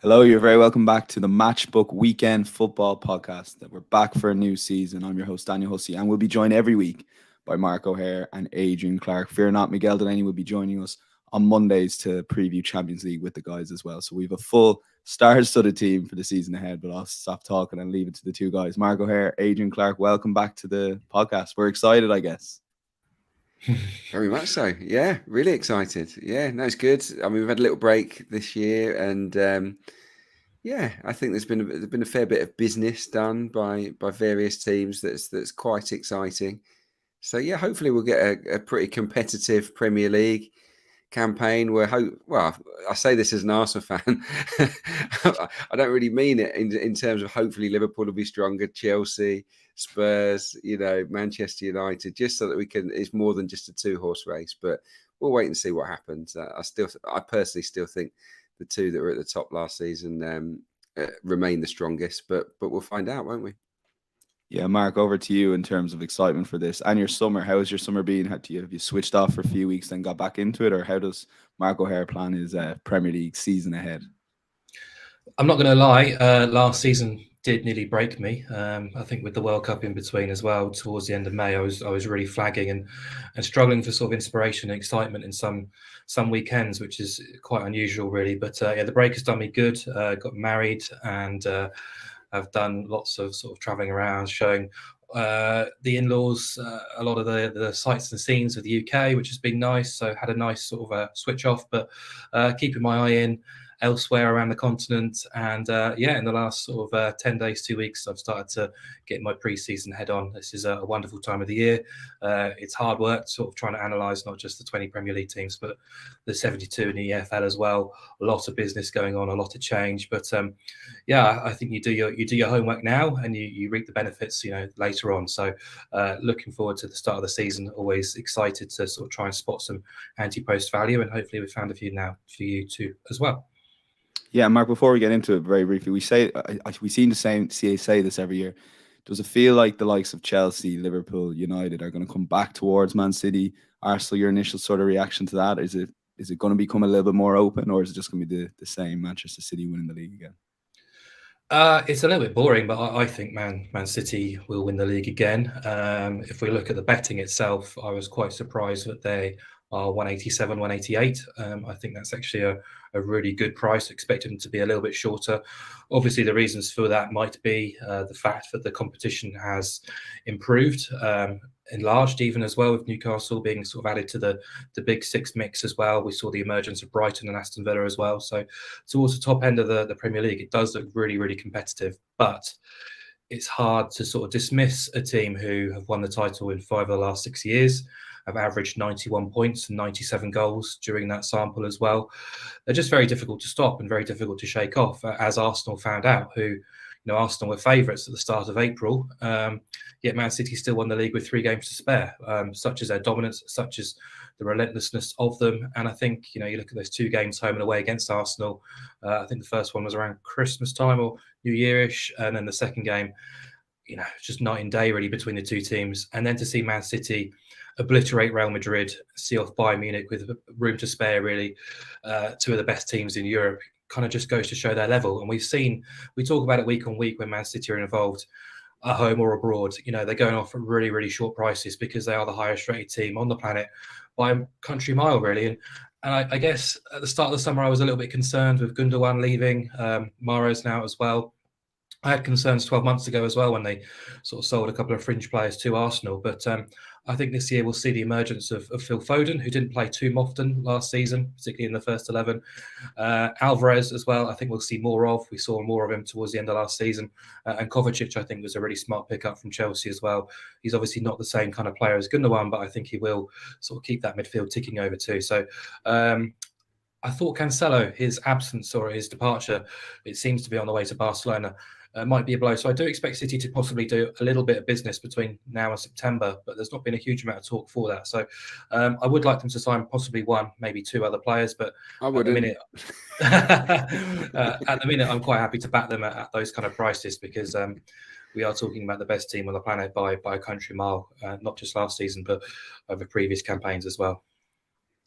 Hello, you're very welcome back to the Matchbook Weekend Football Podcast. We're back for a new season. I'm your host, Daniel Hussey, and we'll be joined every week by Mark O'Haire and Adrian Clarke. Fear not, Miguel Delaney will be joining us on Mondays to preview Champions League with the guys as well. So we have a full star-studded team for the season ahead, but I'll stop talking and leave it to the two guys. Mark O'Haire, Adrian Clarke, welcome back to the podcast. We're excited, I guess. Very much so. Yeah, really excited. Yeah, no, it's good. I mean, we've had a little break this year, and yeah, I think there's been a fair bit of business done by various teams that's quite exciting. So yeah, hopefully we'll get a pretty competitive Premier League campaign. Well, I say this as an Arsenal fan. I don't really mean it in terms of hopefully Liverpool will be stronger, Chelsea, Spurs, Manchester United, just so that we can. It's more than just a two-horse race, but we'll wait and see what happens. I personally still think the two that were at the top last season remain the strongest, but we'll find out, won't we? Yeah, Mark, over to you in terms of excitement for this and your summer. How has your summer been? Have you switched off for a few weeks, then got back into it, or how does Mark O'Haire plan his Premier League season ahead? I'm not going to lie. Last season did nearly break me. I think with the World Cup in between as well. Towards the end of May, I was really flagging and struggling for sort of inspiration and excitement in some weekends, which is quite unusual, really. But yeah, the break has done me good. Got married and I've done lots of sort of traveling around, showing the in-laws a lot of the sights and scenes of the UK, which has been nice. So had a nice sort of switch off, but keeping my eye in elsewhere around the continent. And yeah, in the last sort of 10 days, 2 weeks, I've started to get my pre-season head on. This is a wonderful time of the year. It's hard work sort of trying to analyse not just the 20 Premier League teams, but the 72 in the EFL as well. A lot of business going on, a lot of change. But yeah, I think you do your homework now and you reap the benefits, later on. So looking forward to the start of the season. Always excited to sort of try and spot some Ante-Post value, and hopefully we've found a few now for you too as well. Yeah, Mark, before we get into it very briefly, we seem to say this every year. Does it feel like the likes of Chelsea, Liverpool, United are going to come back towards Man City, Arsenal? Your initial sort of reaction to that, is it going to become a little bit more open, or is it just going to be the same, Manchester City winning the league again? It's a little bit boring, but I think Man City will win the league again. If we look at the betting itself, I was quite surprised that they are 187, 188. I think that's actually a really good price. Expected them to be a little bit shorter. Obviously, the reasons for that might be the fact that the competition has improved, enlarged even as well, with Newcastle being sort of added to the Big Six mix as well. We saw the emergence of Brighton and Aston Villa as well. So towards the top end of the Premier League, it does look really, really competitive. But it's hard to sort of dismiss a team who have won the title in 5 of the last 6 years, have averaged 91 points and 97 goals during that sample as well. They're just very difficult to stop and very difficult to shake off, as Arsenal found out, who, Arsenal were favourites at the start of April, yet Man City still won the league with 3 games to spare, such as their dominance, such as the relentlessness of them. And I think, you look at those 2 games home and away against Arsenal. I think the first one was around Christmas time or New Year-ish, and then the second game, just night and day really between the two teams. And then to see Man City obliterate Real Madrid, see off Bayern Munich with room to spare, really, 2 of the best teams in Europe, kind of just goes to show their level. And we talk about it week on week when Man City are involved, at home or abroad. They're going off at really, really short prices because they are the highest rated team on the planet by a country mile, really. And I guess at the start of the summer, I was a little bit concerned with Gundogan leaving, Mahrez now as well. I had concerns 12 months ago as well when they sort of sold a couple of fringe players to Arsenal. But I think this year we'll see the emergence of Phil Foden, who didn't play too often last season, particularly in the first 11. Alvarez as well, I think we'll see more of. We saw more of him towards the end of last season. And Kovacic, I think, was a really smart pickup from Chelsea as well. He's obviously not the same kind of player as Gundogan, but I think he will sort of keep that midfield ticking over too. So I thought Cancelo, his absence or his departure, it seems to be on the way to Barcelona, might be a blow. So I do expect City to possibly do a little bit of business between now and September, but there's not been a huge amount of talk for that. So I would like them to sign possibly 1, maybe 2 other players, but at the minute, I'm quite happy to back them at those kind of prices because we are talking about the best team on the planet by a country mile, not just last season, but over previous campaigns as well.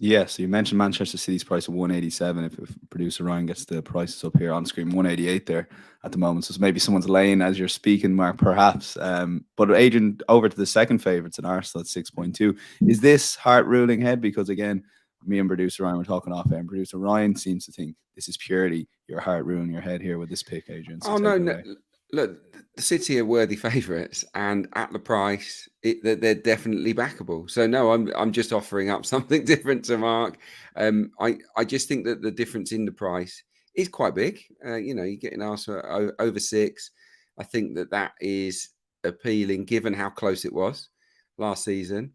Yeah, so you mentioned Manchester City's price of 187. If producer Ryan gets the prices up here on screen, 188 there at the moment. So maybe someone's laying as you're speaking, Mark, perhaps. But Adrian, over to the second favourites in Arsenal at 6.2. Is this heart ruling head? Because again, me and producer Ryan were talking off air, and producer Ryan seems to think this is purely your heart ruling your head here with this pick, Adrian. So Oh take it no, away. look, the City are worthy favourites, and at the price, they're definitely backable. So no, I'm just offering up something different to Mark. I just think that the difference in the price is quite big. You're getting Arsenal over 6. I think that is appealing, given how close it was last season.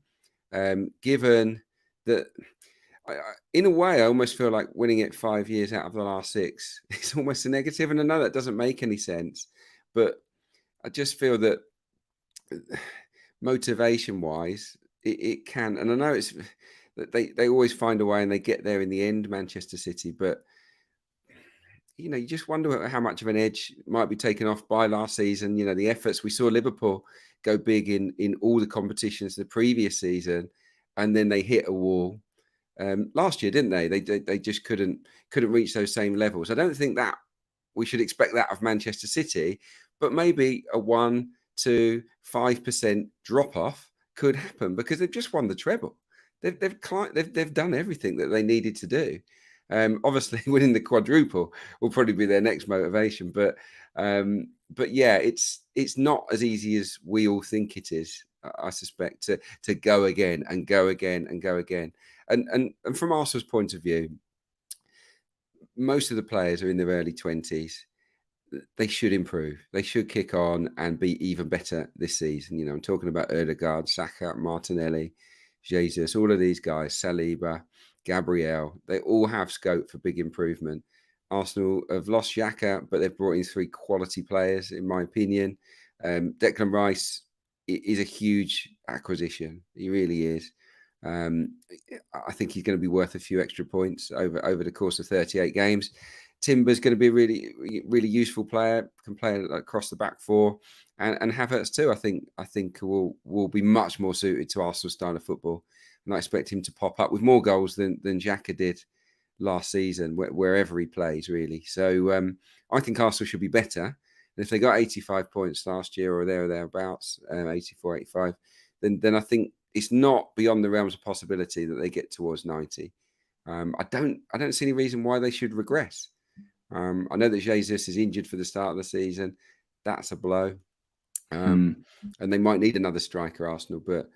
Given that. In a way, I almost feel like winning it 5 years out of the last 6 is almost a negative. And I know that doesn't make any sense, but I just feel that motivation-wise, it can. And I know it's that they always find a way and they get there in the end, Manchester City. But you just wonder how much of an edge might be taken off by last season. The efforts we saw Liverpool go big in all the competitions the previous season, and then they hit a wall. Last year, didn't they? They just couldn't reach those same levels. I don't think that we should expect that of Manchester City, but maybe a 1 to 5% drop off could happen because they've just won the treble. They've done everything that they needed to do. Obviously, winning the quadruple will probably be their next motivation, but yeah, it's not as easy as we all think it is. I suspect to go again and go again and go again. And from Arsenal's point of view, most of the players are in their early 20s. They should improve. They should kick on and be even better this season. I'm talking about Odegaard, Saka, Martinelli, Jesus, all of these guys, Saliba, Gabriel. They all have scope for big improvement. Arsenal have lost Xhaka, but they've brought in 3 quality players, in my opinion. Declan Rice is a huge acquisition. He really is. I think he's going to be worth a few extra points over the course of 38 games. Timber's going to be a really, really useful player. Can play across the back 4, and Havertz too. I think will be much more suited to Arsenal's style of football, and I expect him to pop up with more goals than Xhaka did last season, wherever he plays, really. So I think Arsenal should be better. And if they got 85 points last year or thereabouts, 84, 85, then I think it's not beyond the realms of possibility that they get towards 90. I don't see any reason why they should regress. I know that Jesus is injured for the start of the season. That's a blow. And they might need another striker, Arsenal. But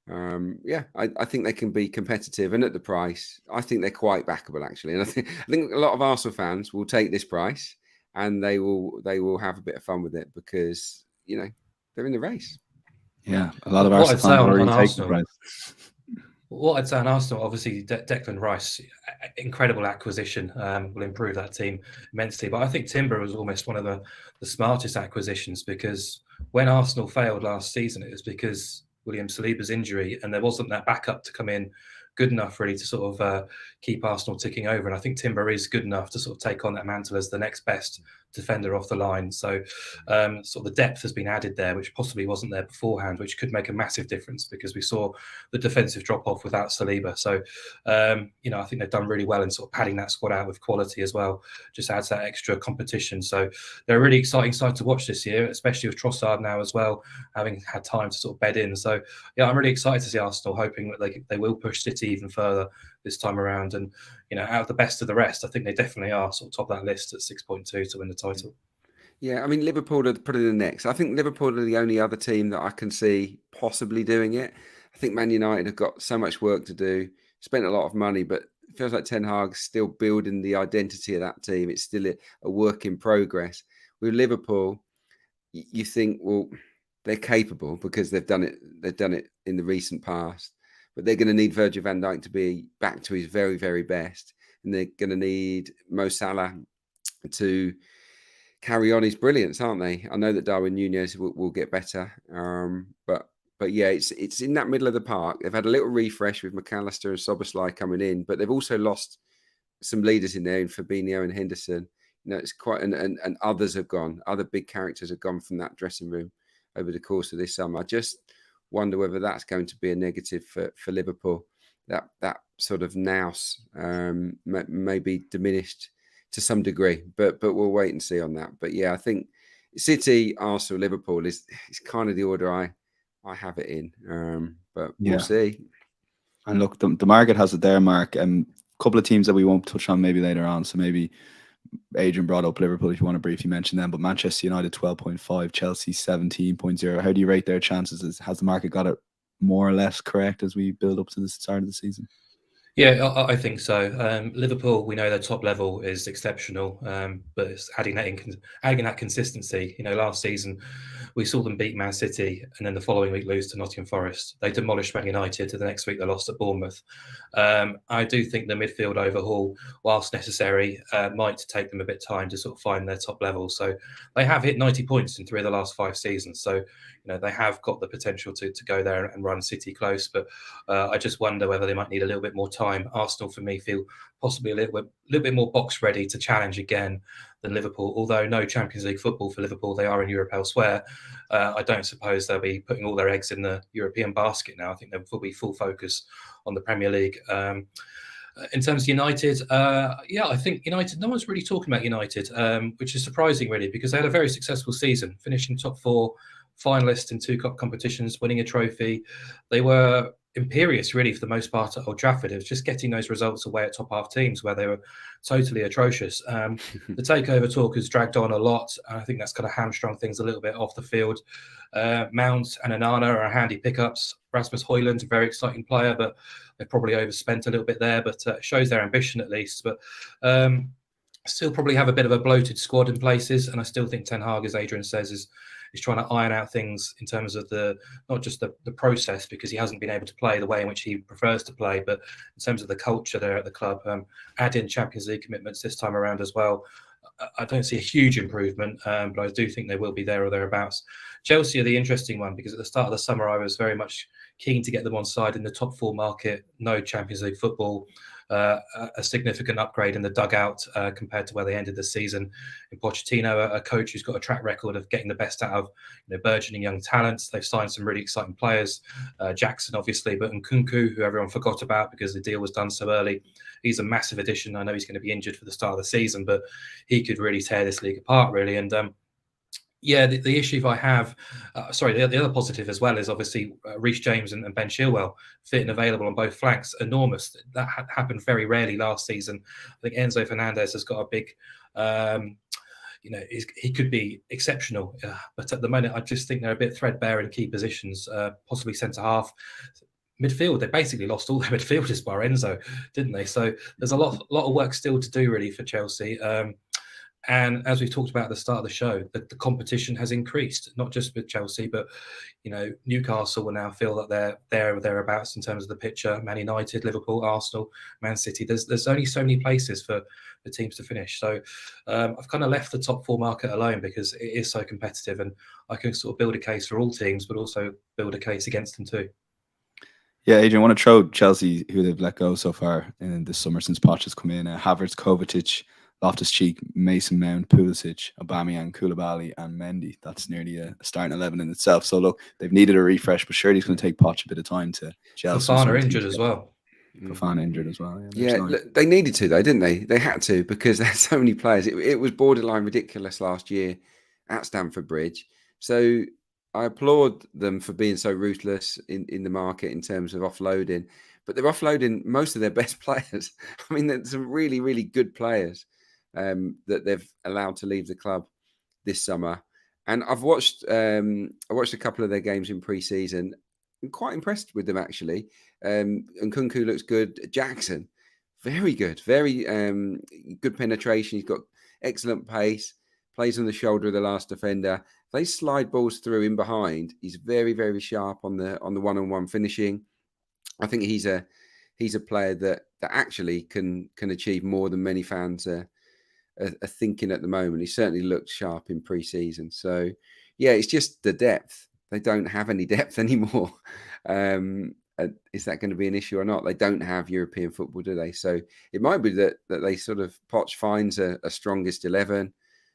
I think they can be competitive. And at the price, I think they're quite backable, actually. And I think a lot of Arsenal fans will take this price and they will have a bit of fun with it because, they're in the race. Yeah, a lot of Arsenal fans already take the price. What I'd say on Arsenal, obviously, Declan Rice, incredible acquisition, will improve that team immensely. But I think Timber was almost one of the smartest acquisitions because when Arsenal failed last season, it was because William Saliba's injury and there wasn't that backup to come in good enough really to sort of keep Arsenal ticking over. And I think Timber is good enough to sort of take on that mantle as the next best defender off the line. So sort of the depth has been added there, which possibly wasn't there beforehand, which could make a massive difference because we saw the defensive drop off without Saliba. So, I think they've done really well in sort of padding that squad out with quality as well. Just adds that extra competition. So they're a really exciting side to watch this year, especially with Trossard now as well, having had time to sort of bed in. So yeah, I'm really excited to see Arsenal, hoping that they will push City even further this time around. And, out of the best of the rest, I think they definitely are sort of top of that list at 6.2 to win the title. Yeah, I mean, Liverpool are put in the next. I think Liverpool are the only other team that I can see possibly doing it. I think Man United have got so much work to do, spent a lot of money, but it feels like Ten Hag's still building the identity of that team. It's still a work in progress. With Liverpool, you think, well, they're capable because they've done it. They've done it in the recent past, but they're going to need Virgil van Dijk to be back to his very, very best, and they're going to need Mo Salah to carry on his brilliance, aren't they? I know that Darwin Núñez will get better, but yeah, it's in that middle of the park. They've had a little refresh with McAllister and Szoboszlai coming in, but they've also lost some leaders in there in Fabinho and Henderson. It's quite and others have gone. Other big characters have gone from that dressing room over the course of this summer. I just wonder whether that's going to be a negative for Liverpool. that sort of nous may be diminished to some degree, but we'll wait and see on that. But yeah, I think City, Arsenal, Liverpool is kind of the order I have it in. But we'll see. And look, the market has it there, Mark. A couple of teams that we won't touch on maybe later on. So maybe Adrian brought up Liverpool if you want to briefly mention them. But Manchester United 12.5, Chelsea 17.0. How do you rate their chances? Has the market got it more or less correct as we build up to the start of the season? Yeah, I think so. Liverpool, we know their top level is exceptional, but it's adding that consistency. Last season we saw them beat Man City, and then the following week lose to Nottingham Forest. They demolished Man United, and the next week they lost at Bournemouth. I do think the midfield overhaul, whilst necessary, might take them a bit of time to sort of find their top level. So they have hit 90 points in 3 of the last 5 seasons. So they have got the potential to go there and run City close, but I just wonder whether they might need a little bit more time. Arsenal, for me, feel possibly a little bit more box ready to challenge again than Liverpool. Although no Champions League football for Liverpool, they are in Europe elsewhere. I don't suppose they'll be putting all their eggs in the European basket now. I think there will be full focus on the Premier League. In terms of United, I think United, no one's really talking about United, which is surprising, really, because they had a very successful season, finishing top 4, finalists in 2 cup competitions, winning a trophy. They were imperious, really, for the most part at Old Trafford. It was just getting those results away at top half teams where they were totally atrocious. The takeover talk has dragged on a lot, and I think that's kind of hamstrung things a little bit off the field. Mount and Onana are handy pickups. Rasmus Højlund, a very exciting player, but they probably overspent a little bit there, but shows their ambition at least. But still probably have a bit of a bloated squad in places, and I still think Ten Hag, as Adrian says, is trying to iron out things in terms of not just the process, because he hasn't been able to play the way in which he prefers to play, but in terms of the culture there at the club. Add in Champions League commitments this time around as well. I don't see a huge improvement, but I do think they will be there or thereabouts. Chelsea are the interesting one, because at the start of the summer I was very much keen to get them on side in the top 4 market. No Champions League football, a significant upgrade in the dugout compared to where they ended the season. In Pochettino, a coach who's got a track record of getting the best out of burgeoning young talents. They've signed some really exciting players, Jackson obviously, but Nkunku, who everyone forgot about because the deal was done so early. He's a massive addition. I know he's going to be injured for the start of the season, but he could really tear this league apart, really. And the issue I have, the other positive as well is obviously Reece James and Ben Chilwell fit and available on both flanks. Enormous. That happened very rarely last season. I think Enzo Fernandez has got a big, he could be exceptional. But at the moment, I just think they're a bit threadbare in key positions, possibly centre half. Midfield, they basically lost all their midfielders bar Enzo, didn't they? So there's a lot of work still to do, really, for Chelsea. And as we've talked about at the start of the show, the competition has increased, not just with Chelsea, but Newcastle will now feel that they're there or thereabouts in terms of the picture. Man United, Liverpool, Arsenal, Man City. There's only so many places for the teams to finish. So I've kind of left the top 4 market alone because it is so competitive, and I can sort of build a case for all teams, but also build a case against them too. Yeah, Adrian, I want to throw Chelsea, who they've let go so far in this summer since Poch has come in. Havertz, Kovacic, Loftus-Cheek, Mason Mount, Pulisic, Aubameyang, Koulibaly, and Mendy. That's nearly a starting 11 in itself. So look, they've needed a refresh, but surely it's going to take Poch a bit of time to gel. Fofana injured as well. Fofana injured as well. Yeah, look, they needed to though, didn't they? They had to, because there's so many players. It was borderline ridiculous last year at Stamford Bridge. So I applaud them for being so ruthless in the market in terms of offloading. But they're offloading most of their best players. I mean, there's some really, really good players that they've allowed to leave the club this summer. And I've watched a couple of their games in pre-season. I'm quite impressed with them, actually. And Nkunku looks good. Jackson, very good. Very good penetration. He's got excellent pace. Plays on the shoulder of the last defender. They slide balls through in behind. He's very, very sharp on the one-on-one finishing. I think he's a player that actually can achieve more than many fans are thinking at the moment. He certainly looked sharp in pre-season. So, yeah, it's just the depth. They don't have any depth anymore. Is that going to be an issue or not? They don't have European football, do they? So it might be that they sort of, Poch finds a strongest 11,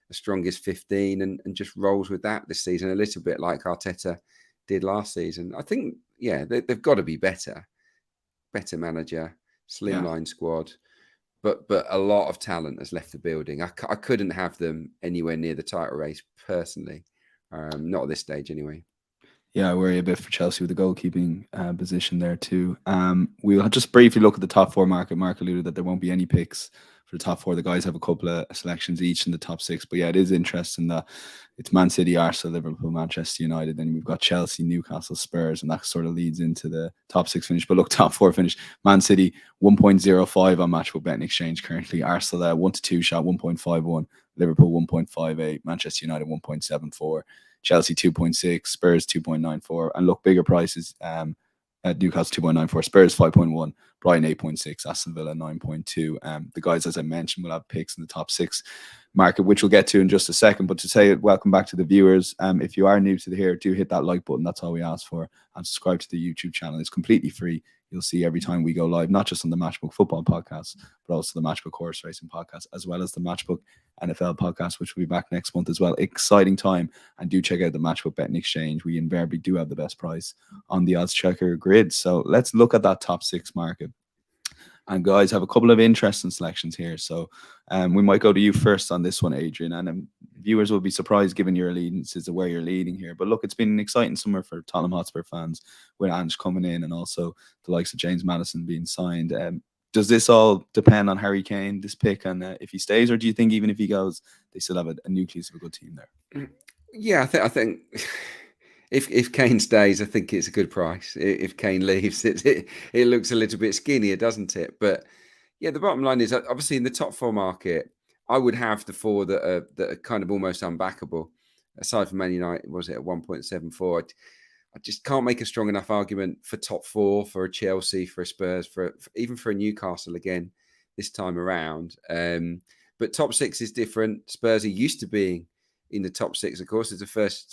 a strongest 15, and just rolls with that this season, a little bit like Arteta did last season. I think, yeah, they've got to be better. better manager, slimline squad, but a lot of talent has left the building. I couldn't have them anywhere near the title race personally, not at this stage anyway. Yeah, I worry a bit for Chelsea with the goalkeeping position there too. We'll just briefly look at the top four market. Mark alluded that there won't be any picks for the top four. The guys have a couple of selections each in the top six. But yeah, it is interesting that it's Man City, Arsenal, Liverpool, Manchester United. Then we've got Chelsea, Newcastle, Spurs, and that sort of leads into the top six finish. But look, top four finish. Man City 1.05 on Matchbook Betting Exchange currently. Arsenal 1-2 shot 1.51. Liverpool 1.58. Manchester United 1.74. Chelsea 2.6, Spurs 2.94, and look, bigger prices. At Newcastle 2.94, Spurs 5.1, Brighton 8.6, Aston Villa 9.2. The guys, as I mentioned, will have picks in the top six market, which we'll get to in just a second. But to say it, welcome back to the viewers. If you are new to here, do hit that like button. That's all we ask for. And subscribe to the YouTube channel. It's completely free. You'll see every time we go live, not just on the Matchbook Football podcast, but also the Matchbook Horse Racing podcast, as well as the Matchbook NFL podcast, which will be back next month as well. Exciting time. And do check out the Matchbook Betting Exchange. We invariably do have the best price on the odds checker grid. So let's look at that top six market. And guys, have a couple of interesting selections here. So we might go to you first on this one, Adrian. And viewers will be surprised given your allegiances of where you're leading here. But look, it's been an exciting summer for Tottenham Hotspur fans with Ange coming in and also the likes of James Maddison being signed. Does this all depend on Harry Kane, this pick, and if he stays? Or do you think even if he goes, they still have a nucleus of a good team there? Yeah, I think if Kane stays, I think it's a good price. If Kane leaves, it looks a little bit skinnier, doesn't it? But yeah, the bottom line is obviously in the top four market, I would have the four that are kind of almost unbackable. Aside from Man United, was it at 1.74? I just can't make a strong enough argument for top four, for a Chelsea, for a Spurs, for even for a Newcastle again this time around. But top six is different. Spurs are used to being in the top six, of course. It's the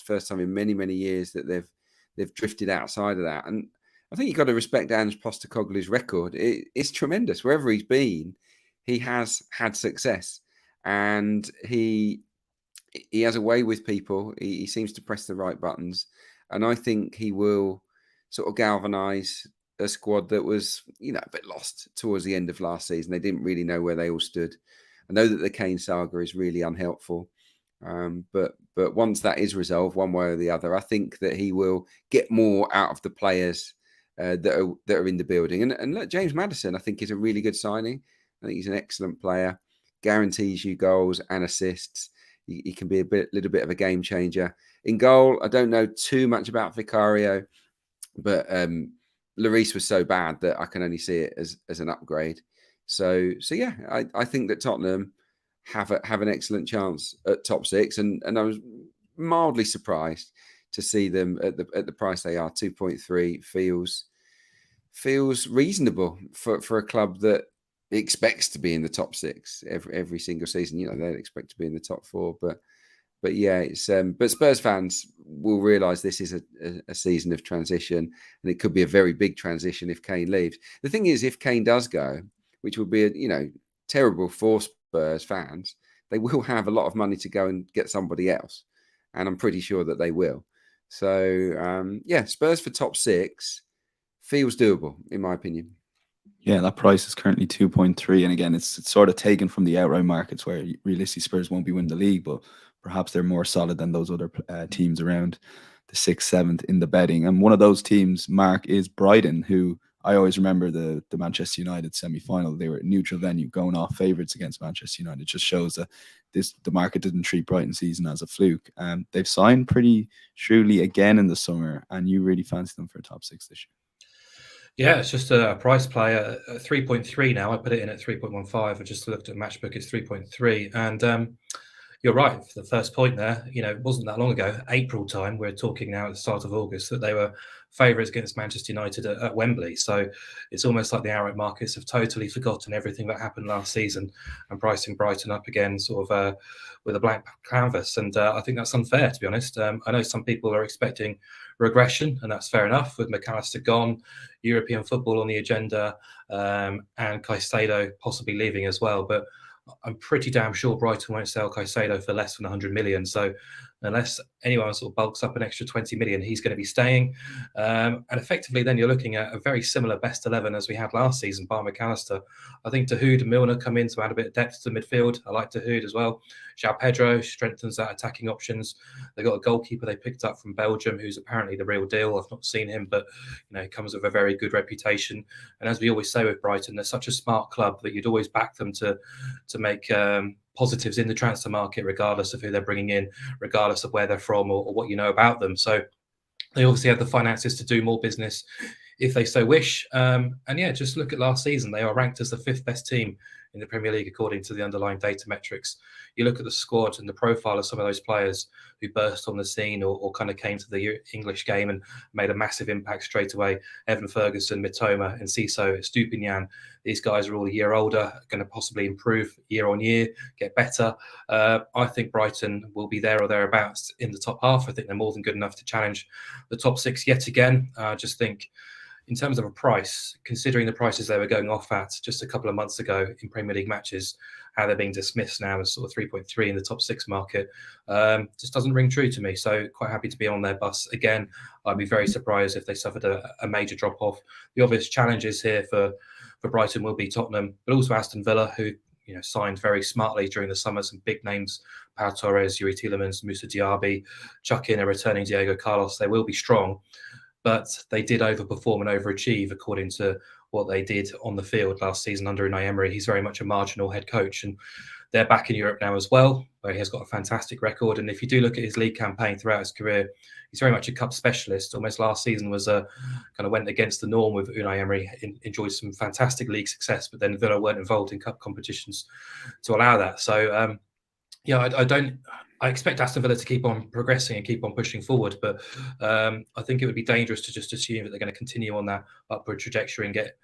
first time in many years that they've drifted outside of that. And I think you've got to respect Ange Postecoglou's record. It's tremendous. Wherever he's been, he has had success, and he has a way with people. He seems to press the right buttons, and I think he will sort of galvanise a squad that was, a bit lost towards the end of last season. They didn't really know where they all stood. I know that the Kane saga is really unhelpful. But once that is resolved one way or the other, I think that he will get more out of the players that are in the building. And look, James Maddison, I think, is a really good signing. I think he's an excellent player, guarantees you goals and assists. He can be little bit of a game changer. In goal, I don't know too much about Vicario, but Lloris was so bad that I can only see it as an upgrade. So yeah, I think that Tottenham have an excellent chance at top six, and I was mildly surprised to see them at the price they are. 2.3 feels reasonable for a club that expects to be in the top six every single season. They expect to be in the top four, but yeah, it's but Spurs fans will realise this is a season of transition, and it could be a very big transition if Kane leaves. The thing is, if Kane does go, which would be terrible for Spurs fans, they will have a lot of money to go and get somebody else, and I'm pretty sure that they will. So yeah, Spurs for top six feels doable in my opinion. Yeah, that price is currently 2.3, and again, it's sort of taken from the outright markets where realistically Spurs won't be winning the league, but perhaps they're more solid than those other teams around the 6th, 7th in the betting. And one of those teams, Mark, is Brighton, who I always remember the Manchester United semi-final. They were at neutral venue going off favourites against Manchester United. It just shows that the market didn't treat Brighton season as a fluke. They've signed pretty shrewdly again in the summer, and you really fancy them for a top six this year. Yeah, it's just a price play at 3.3 now. I put it in at 3.15. I just looked at Matchbook, it's 3.3. And you're right, for the first point there, it wasn't that long ago, April time, we're talking now at the start of August, that they were favourites against Manchester United at Wembley. So it's almost like the outright markets have totally forgotten everything that happened last season and pricing Brighton up again sort of with a blank canvas. And I think that's unfair, to be honest. I know some people are expecting regression, and that's fair enough, with McAllister gone, European football on the agenda, and Caicedo possibly leaving as well. But I'm pretty damn sure Brighton won't sell Caicedo for less than 100 million. So unless anyone sort of bulks up an extra 20 million, he's going to be staying. And effectively, then you're looking at a very similar best 11 as we had last season, bar McAllister. I think Dahoud and Milner come in to add a bit of depth to the midfield. I like Dahoud as well. João Pedro strengthens that attacking options. They've got a goalkeeper they picked up from Belgium who's apparently the real deal. I've not seen him, but he comes with a very good reputation. And as we always say with Brighton, they're such a smart club that you'd always back them to make positives in the transfer market, regardless of who they're bringing in, regardless of where they're from or what you know about them. So they obviously have the finances to do more business if they so wish. And yeah, just look at last season. They are ranked as the 5th best team in the Premier League according to the underlying data metrics. You look at the squad and the profile of some of those players who burst on the scene or kind of came to the English game and made a massive impact straight away. Evan Ferguson, Mitoma, Enciso, Stupinian. These guys are all a year older, going to possibly improve year on year, get better. I think Brighton will be there or thereabouts in the top half. I think they're more than good enough to challenge the top 6 yet again. I just think in terms of a price, considering the prices they were going off at just a couple of months ago in Premier League matches, how they're being dismissed now as sort of 3.3 in the top 6 market, just doesn't ring true to me. So quite happy to be on their bus again. I'd be very surprised if they suffered a major drop off. The obvious challenges here for Brighton will be Tottenham, but also Aston Villa, who signed very smartly during the summer some big names: Pau Torres, Yuri Tielemans, Moussa Diaby. Chuck in a returning Diego Carlos. They will be strong, but they did overperform and overachieve according to what they did on the field last season under Unai Emery. He's very much a marginal head coach, and they're back in Europe now as well, where he has got a fantastic record. And if you do look at his league campaign throughout his career, he's very much a cup specialist. Almost last season was kind of went against the norm with Unai Emery, enjoyed some fantastic league success, but then Villa weren't involved in cup competitions to allow that. So, I expect Aston Villa to keep on progressing and keep on pushing forward, but I think it would be dangerous to just assume that they're going to continue on that upward trajectory and get,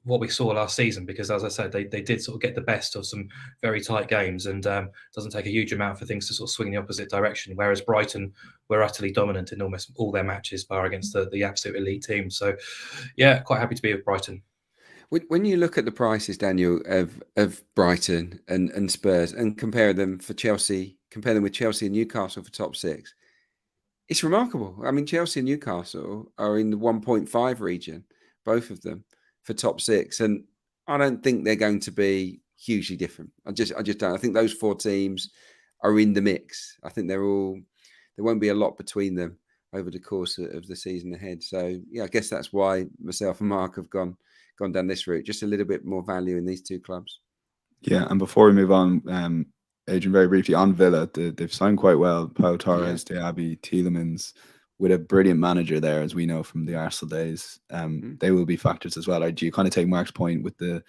what we saw last season, because as I said, they did sort of get the best of some very tight games, and it doesn't take a huge amount for things to sort of swing in the opposite direction, whereas Brighton were utterly dominant in almost all their matches, bar against the absolute elite team. So yeah, quite happy to be with Brighton. When you look at the prices, Daniel, of Brighton and Spurs and compare them with Chelsea and Newcastle for top 6, it's remarkable. I mean, Chelsea and Newcastle are in the 1.5 region, both of them, for top 6. And I don't think they're going to be hugely different. I just don't. I think those 4 teams are in the mix. I think there won't be a lot between them over the course of the season ahead. So yeah, I guess that's why myself and Mark have gone down this route, just a little bit more value in these 2 clubs. Yeah, and before we move on, Adrian, very briefly on Villa, they've signed quite well. Pau Torres, Diaby, Tielemans, with a brilliant manager there, as we know from the Arsenal days. They will be factors as well. Do you kind of take Mark's point with the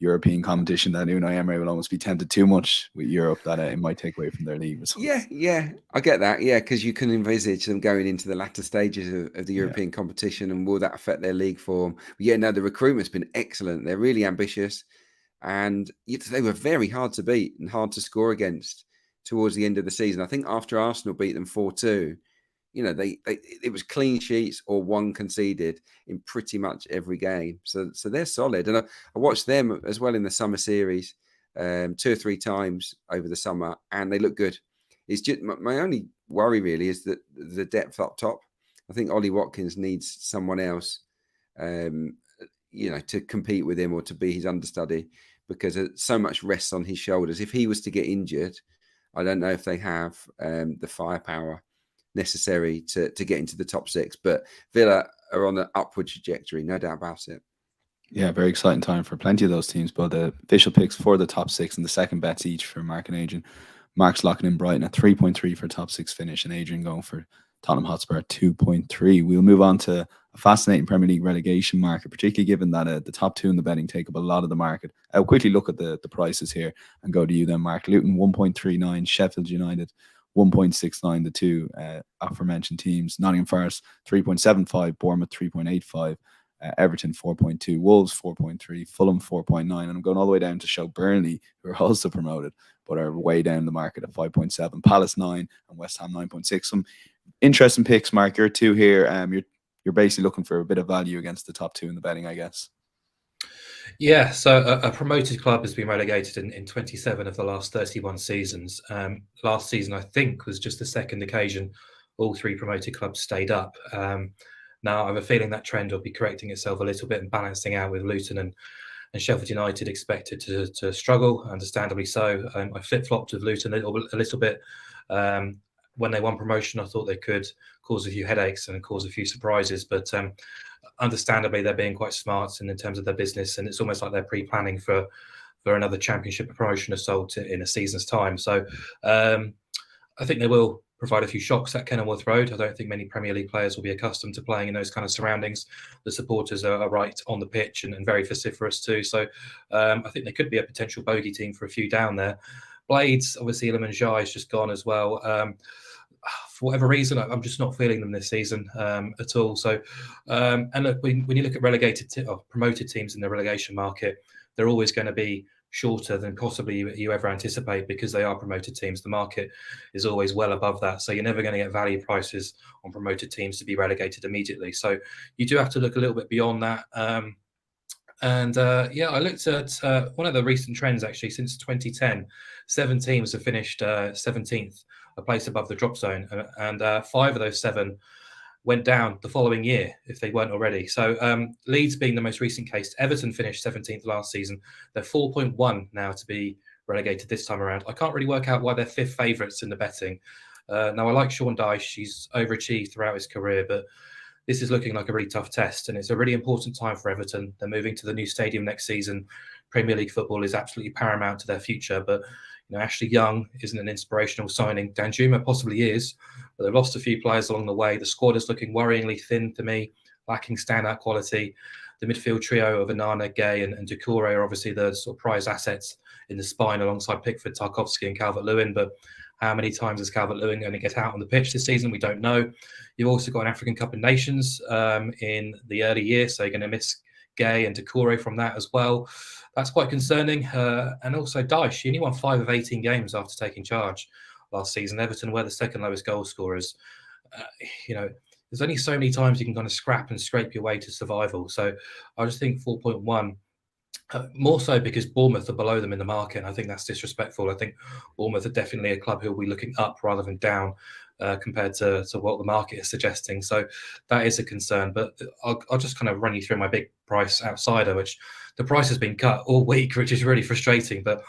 European competition that Unai Emery will almost be tempted too much with Europe, that it might take away from their league results? Yeah, I get that. Yeah, because you can envisage them going into the latter stages of the European competition, and will that affect their league form? But yeah, no, the recruitment's been excellent. They're really ambitious, and they were very hard to beat and hard to score against towards the end of the season. I think after Arsenal beat them 4-2, it was clean sheets or 1 conceded in pretty much every game. So they're solid. And I watched them as well in the summer series 2 or 3 times over the summer, and they look good. It's just my only worry really is that the depth up top. I think Ollie Watkins needs someone else, to compete with him or to be his understudy, because so much rests on his shoulders. If he was to get injured, I don't know if they have the firepower necessary to get into the top 6, but Villa are on an upward trajectory, no doubt about it. Yeah, very exciting time for plenty of those teams. But the official picks for the top 6 and the second bets each for Mark and Adrian. Mark's locking in Brighton at 3.3 for top 6 finish, and Adrian going for Tottenham Hotspur at 2.3. We'll move on to a fascinating Premier League relegation market, particularly given that the top 2 in the betting take up a lot of the market. I'll quickly look at the prices here and go to you then, Mark. Luton 1.39, Sheffield United 1.69, the 2 aforementioned teams. Nottingham Forest 3.75, Bournemouth 3.85, Everton 4.2, Wolves 4.3, Fulham 4.9, and I'm going all the way down to show Burnley, who are also promoted but are way down the market at 5.7, Palace 9, and West Ham 9.6. Some interesting picks, Mark. Your 2 here. You're basically looking for a bit of value against the top 2 in the betting, I guess. Yeah, so a promoted club has been relegated in 27 of the last 31 seasons. Last season, I think, was just the second occasion all three promoted clubs stayed up. Now, I have a feeling that trend will be correcting itself a little bit and balancing out with Luton and Sheffield United expected to struggle, understandably so. I flip-flopped with Luton a little bit. When they won promotion, I thought they could cause a few headaches and cause a few surprises, but understandably, they're being quite smart in terms of their business, and it's almost like they're pre-planning for another championship promotion assault in a season's time. So I think they will provide a few shocks at Kenilworth Road. I don't think many Premier League players will be accustomed to playing in those kind of surroundings. The supporters are right on the pitch and very vociferous too. So I think they could be a potential bogey team for a few down there. Blades, obviously, Iliman Jai is just gone as well. For whatever reason, I'm just not feeling them this season at all. So, and look, when you look at relegated or promoted teams in the relegation market, they're always going to be shorter than possibly you ever anticipate because they are promoted teams. The market is always well above that. So you're never going to get value prices on promoted teams to be relegated immediately. So you do have to look a little bit beyond that. I looked at one of the recent trends actually since 2010. 7 teams have finished 17th, a place above the drop zone, and 5 of those 7 went down the following year if they weren't already. So Leeds being the most recent case, Everton finished 17th last season. They're 4.1 now to be relegated this time around. I can't really work out why they're 5th favourites in the betting. Now, I like Sean Dyche. He's overachieved throughout his career, but this is looking like a really tough test, and it's a really important time for Everton. They're moving to the new stadium next season. Premier League football is absolutely paramount to their future, but Ashley Young isn't an inspirational signing. Danjuma possibly is, but they've lost a few players along the way. The squad is looking worryingly thin to me, lacking standout quality. The midfield trio of Anana, Gay, and Doucouré are obviously the sort of prize assets in the spine alongside Pickford, Tarkowski, and Calvert-Lewin, but how many times is Calvert-Lewin going to get out on the pitch this season? We don't know. You've also got an African Cup of Nations in the early year, so you're going to miss Gay and Doucouré from that as well. That's quite concerning. And also Dyche, he only won 5 of 18 games after taking charge last season. Everton were the second lowest goal scorers. There's only so many times you can kind of scrap and scrape your way to survival. So I just think 4.1, more so because Bournemouth are below them in the market. And I think that's disrespectful. I think Bournemouth are definitely a club who will be looking up rather than down compared to what the market is suggesting. So that is a concern. But I'll just kind of run you through my big price outsider, which the price has been cut all week, which is really frustrating. But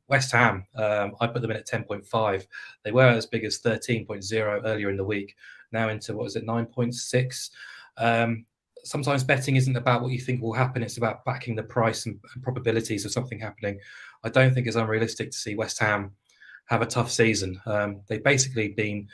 West Ham, I put them in at 10.5. They were as big as 13.0 earlier in the week, now into, 9.6. Sometimes betting isn't about what you think will happen. It's about backing the price and probabilities of something happening. I don't think it's unrealistic to see West Ham have a tough season. They've basically been,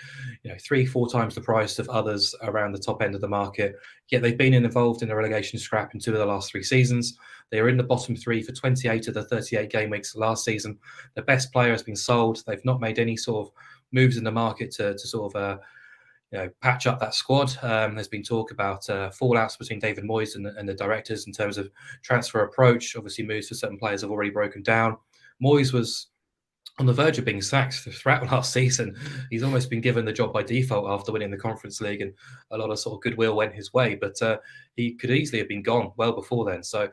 3-4 times the price of others around the top end of the market. Yet they've been involved in a relegation scrap in 2 of the last 3 seasons. They are in the bottom 3 for 28 of the 38 game weeks last season. The best player has been sold. They've not made any sort of moves in the market to sort of patch up that squad. There's been talk about fallouts between David Moyes and the directors in terms of transfer approach. Obviously, moves for certain players have already broken down. Moyes was on the verge of being sacked throughout last season. He's almost been given the job by default after winning the Conference League, and a lot of sort of goodwill went his way. But he could easily have been gone well before then. So,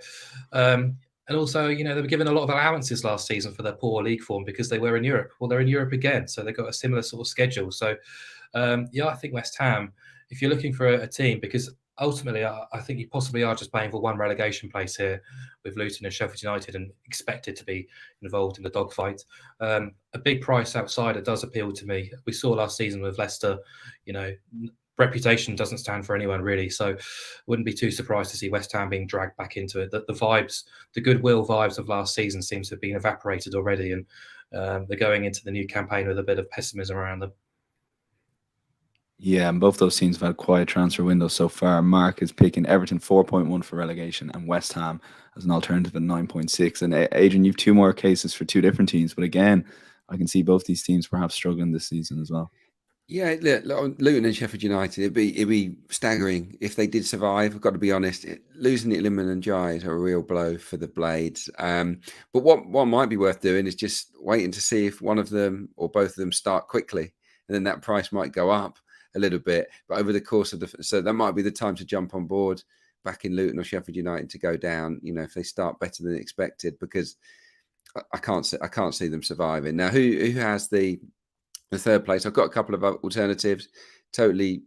and also, they were given a lot of allowances last season for their poor league form because they were in Europe. Well, they're in Europe again, so they've got a similar sort of schedule. So, I think West Ham, if you're looking for a team, because ultimately, I think you possibly are just playing for one relegation place here with Luton and Sheffield United and expected to be involved in the dogfight. A big price outsider does appeal to me. We saw last season with Leicester, reputation doesn't stand for anyone really. So wouldn't be too surprised to see West Ham being dragged back into it. The vibes, the goodwill vibes of last season seems to have been evaporated already. And they're going into the new campaign with a bit of pessimism around them. Yeah, and both those teams have had quiet transfer windows so far. Mark is picking Everton 4.1 for relegation and West Ham as an alternative at 9.6. And Adrian, you've 2 more cases for 2 different teams. But again, I can see both these teams perhaps struggling this season as well. Yeah, look, Luton and Sheffield United, it'd be staggering if they did survive. I've got to be honest. Losing Iliman and Jai is a real blow for the Blades. But what might be worth doing is just waiting to see if one of them or both of them start quickly, and then that price might go up a little bit. But over the course of so that might be the time to jump on board. back in Luton or Sheffield United to go down, if they start better than expected, because I can't see them surviving. Now, who has the third place? I've got a couple of alternatives. Totally,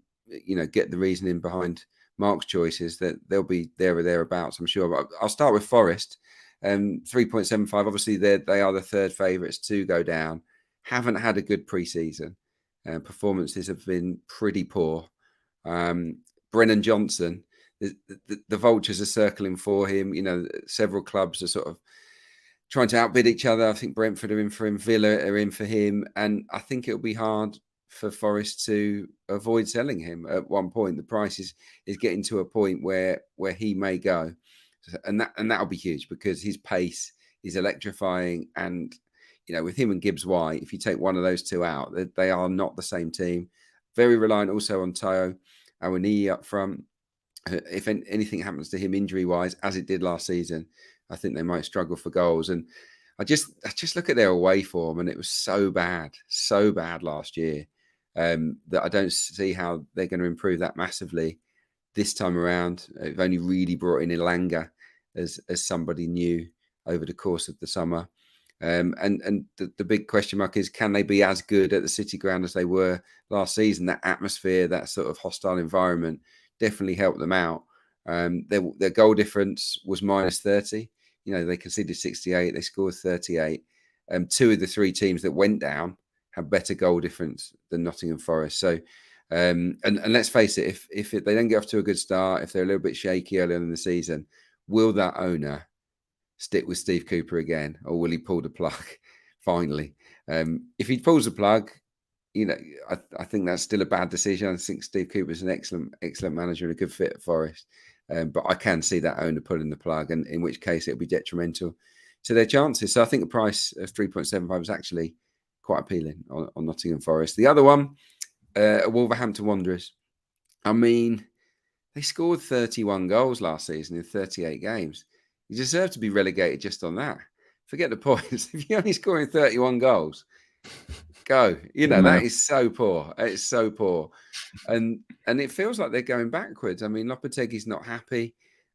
get the reasoning behind Mark's choices, that they'll be there or thereabouts, I'm sure. But I'll start with Forest. 3.75. Obviously, they are the third favourites to go down. Haven't had a good pre-season. Performances have been pretty poor. Brennan Johnson, the vultures are circling for him. Several clubs are sort of trying to outbid each other. I think Brentford are in for him, Villa are in for him, and I think it'll be hard for Forest to avoid selling him at one point. The price is getting to a point where he may go, and that'll be huge, because his pace is electrifying. And with him and Gibbs White, if you take one of those two out, they are not the same team. Very reliant also on Tao Awoniyi up front. If anything happens to him injury-wise, as it did last season, I think they might struggle for goals. And I just look at their away form, and it was so bad last year, that I don't see how they're going to improve that massively this time around. They've only really brought in Ilanga as somebody new over the course of the summer. And the big question mark is, can they be as good at the City Ground as they were last season? That atmosphere, that sort of hostile environment definitely helped them out. Their goal difference was minus 30. They conceded 68, they scored 38. Two of the three teams that went down have better goal difference than Nottingham Forest. So, and let's face it, if they don't get off to a good start, if they're a little bit shaky earlier in the season, will that owner stick with Steve Cooper again, or will he pull the plug finally? If he pulls the plug, I think that's still a bad decision. I think Steve Cooper's an excellent manager and a good fit at Forest. But I can see that owner pulling the plug, and in which case it'll be detrimental to their chances. So I think the price of 3.75 is actually quite appealing on Nottingham Forest. The other one, Wolverhampton Wanderers. I mean, they scored 31 goals last season in 38 games. You deserve to be relegated just on that. Forget the points. If you're only scoring 31 goals, go. That is so poor. It's so poor. And it feels like they're going backwards. I mean, Lopetegui's not happy.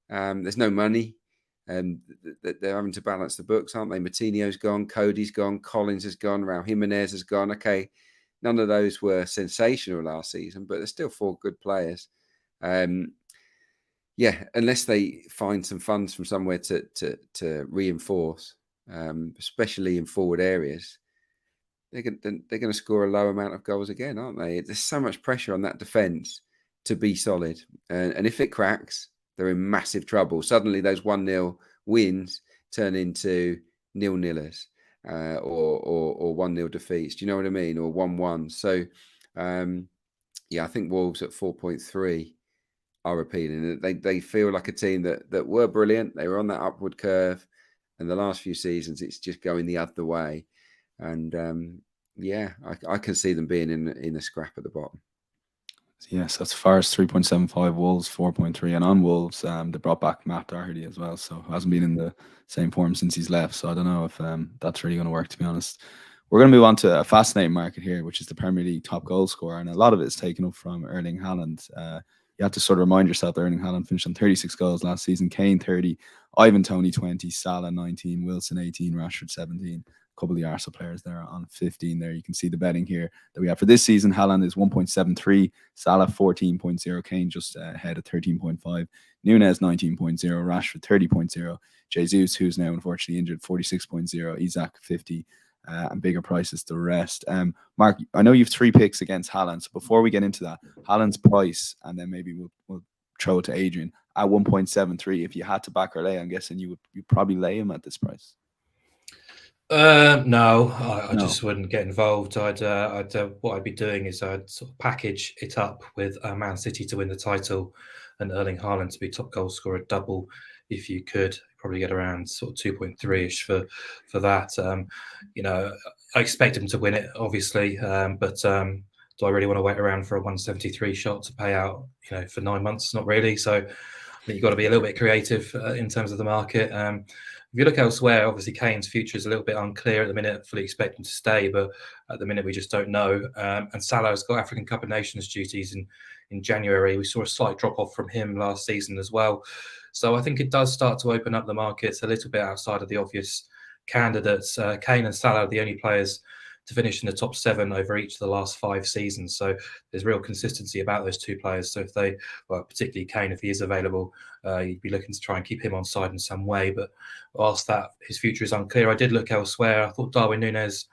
There's no money. They're having to balance the books, aren't they? Matinho's gone. Cody's gone. Collins has gone. Raul Jimenez has gone. Okay, none of those were sensational last season, but there's still four good players. Unless they find some funds from somewhere to reinforce, especially in forward areas, they're going to score a low amount of goals again, aren't they? There's so much pressure on that defence to be solid. And if it cracks, they're in massive trouble. Suddenly those 1-0 wins turn into 0-0ers or 1-0 defeats. Do you know what I mean? Or 1-1. So, I think Wolves at 4.3 are appealing. They feel like a team that were brilliant. They were on that upward curve. And the last few seasons, it's just going the other way. And I can see them being in a scrap at the bottom. Yes, that's Forest 3.75, Wolves 4.3, and on Wolves, they brought back Matt Doherty as well, so hasn't been in the same form since he's left. So I don't know if that's really going to work, to be honest. We're going to move on to a fascinating market here, which is the Premier League top goal scorer, and a lot of it is taken up from Erling Haaland. You have to sort of remind yourself that Erling Haaland finished on 36 goals last season. Kane 30, Ivan Toney 20, Salah 19, Wilson 18, Rashford 17. Couple of the Arsenal players there on 15 there. You can see the betting here that we have for this season. Haaland is 1.73, Salah 14.0, Kane just ahead at 13.5, Nunez 19.0, Rashford 30.0, Jesus, who's now unfortunately injured, 46.0, Isaac 50, and bigger prices the rest. Mark, I know you've 3 picks against Haaland, so before we get into that, Haaland's price, and then maybe we'll throw it to Adrian, at 1.73. If you had to back or lay, I'm guessing you'd probably lay him at this price. No, I just wouldn't get involved. What I'd be doing is I'd sort of package it up with Man City to win the title and Erling Haaland to be top goal scorer double. If you could probably get around sort of 2.3ish for that. I expect him to win it, obviously, but do I really want to wait around for a 173 shot to pay out, for 9 months? Not really. So I think you've got to be a little bit creative in terms of the market. If you look elsewhere, obviously Kane's future is a little bit unclear at the minute. Fully expect him to stay, but at the minute we just don't know. And Salah's got African Cup of Nations duties in January. We saw a slight drop off from him last season as well. So I think it does start to open up the markets a little bit outside of the obvious candidates. Kane and Salah are the only players to finish in the top 7 over each of the last 5 seasons. So there's real consistency about those two players. So if they, well, particularly Kane, if he is available, you'd be looking to try and keep him on side in some way. But whilst that his future is unclear, I did look elsewhere. I thought Darwin Núñez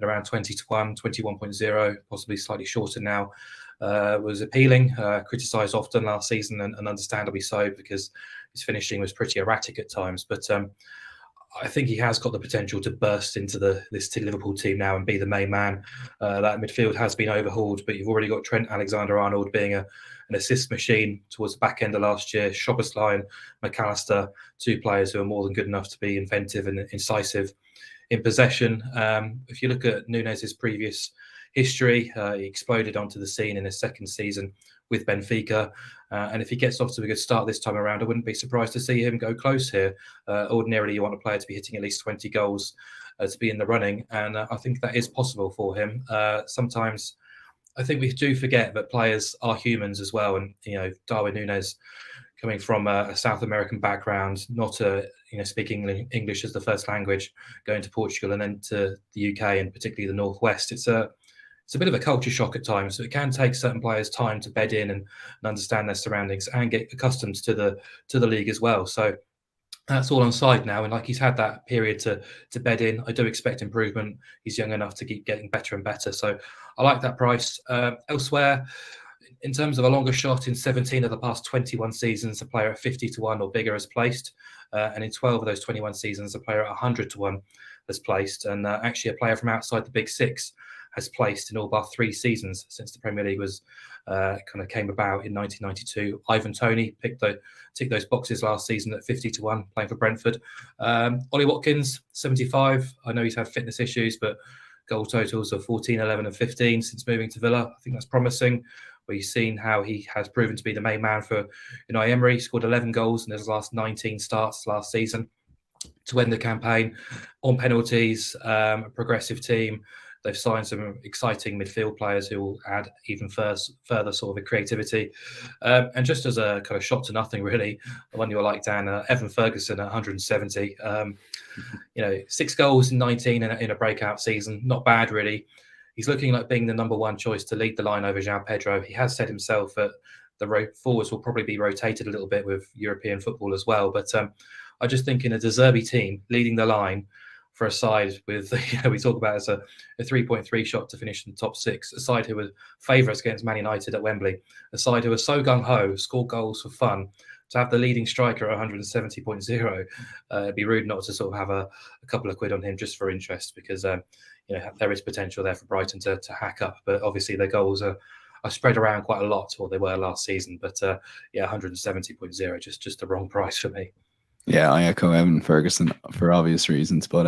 at around 20 to 1, 21.0, possibly slightly shorter now, was appealing, criticised often last season, and understandably so, because his finishing was pretty erratic at times. But I think he has got the potential to burst into this Liverpool team now and be the main man. That midfield has been overhauled, but you've already got Trent Alexander-Arnold being an assist machine towards the back end of last year. Szoboszlai, McAllister, 2 players who are more than good enough to be inventive and incisive in possession. If you look at Núñez's previous history, he exploded onto the scene in his second season with Benfica. And if he gets off to a good start this time around, I wouldn't be surprised to see him go close here. Ordinarily, you want a player to be hitting at least 20 goals to be in the running. And I think that is possible for him. Sometimes I think we do forget that players are humans as well. And, Darwin Núñez, coming from a South American background, not speaking English as the first language, going to Portugal and then to the UK and particularly the Northwest, it's a bit of a culture shock at times. So it can take certain players time to bed in and understand their surroundings and get accustomed to the league as well. So that's all on side now. And he's had that period to bed in. I do expect improvement. He's young enough to keep getting better and better. So I like that price. Elsewhere, in terms of a longer shot, in 17 of the past 21 seasons, a player at 50 to 1 or bigger has placed. And in 12 of those 21 seasons, a player at 100 to 1 has placed. And actually a player from outside the Big Six has placed in all but 3 seasons since the Premier League was came about in 1992. Ivan Toney ticked those boxes last season at 50 to 1, playing for Brentford. Ollie Watkins, 75. I know he's had fitness issues, but goal totals of 14, 11 and 15 since moving to Villa. I think that's promising. We've seen how he has proven to be the main man for Unai Emery. He scored 11 goals in his last 19 starts last season to end the campaign on penalties. A progressive team. They've signed some exciting midfield players who will add even further sort of creativity. And just as a kind of shot to nothing, really, the one you were like, Dan, Evan Ferguson at 170. 6 goals in 19 in a breakout season. Not bad, really. He's looking like being the number 1 choice to lead the line over João Pedro. He has said himself that the forwards will probably be rotated a little bit with European football as well. But I just think in a De Zerbi team, leading the line, for a side with, we talk about as a 3.3 shot to finish in the top 6, a side who were favourites against Man United at Wembley, a side who are so gung-ho, score goals for fun, to have the leading striker at 170.0, it'd be rude not to sort of have a couple of quid on him just for interest, because there is potential there for Brighton to hack up. But obviously their goals are spread around quite a lot, or they were last season. But 170.0, just the wrong price for me. Yeah, I echo Evan Ferguson for obvious reasons, but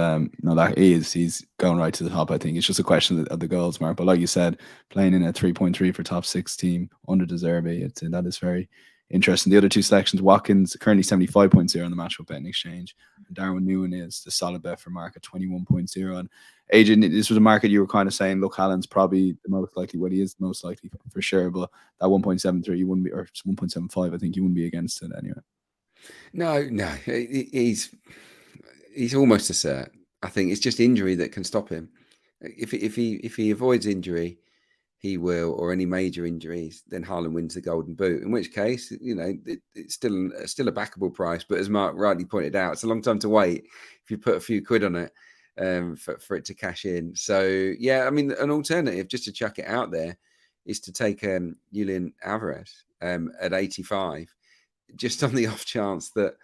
he's going right to the top. I think it's just a question of the goals, Mark. But like you said, playing in a 3.3 for top 6 team under De Zerbi, that is very interesting. The other 2 selections, Watkins currently 75.0 on the matchup betting exchange, and Darwin Núñez is the solid bet for Mark at 21.0. And Adrian, this was a market you were kind of saying, look, Haaland's probably the most likely. Well, he is the most likely for sure, but that 1.73 you wouldn't be, or 1.75, I think you wouldn't be against it anyway. No, he's almost a cert. I think it's just injury that can stop him. If he avoids injury, he will, or any major injuries, then Haaland wins the Golden Boot. In which case, it's still a backable price. But as Mark rightly pointed out, it's a long time to wait if you put a few quid on it for it to cash in. So yeah, I mean, an alternative just to chuck it out there is to take Julian Alvarez at 85. Just on the off chance that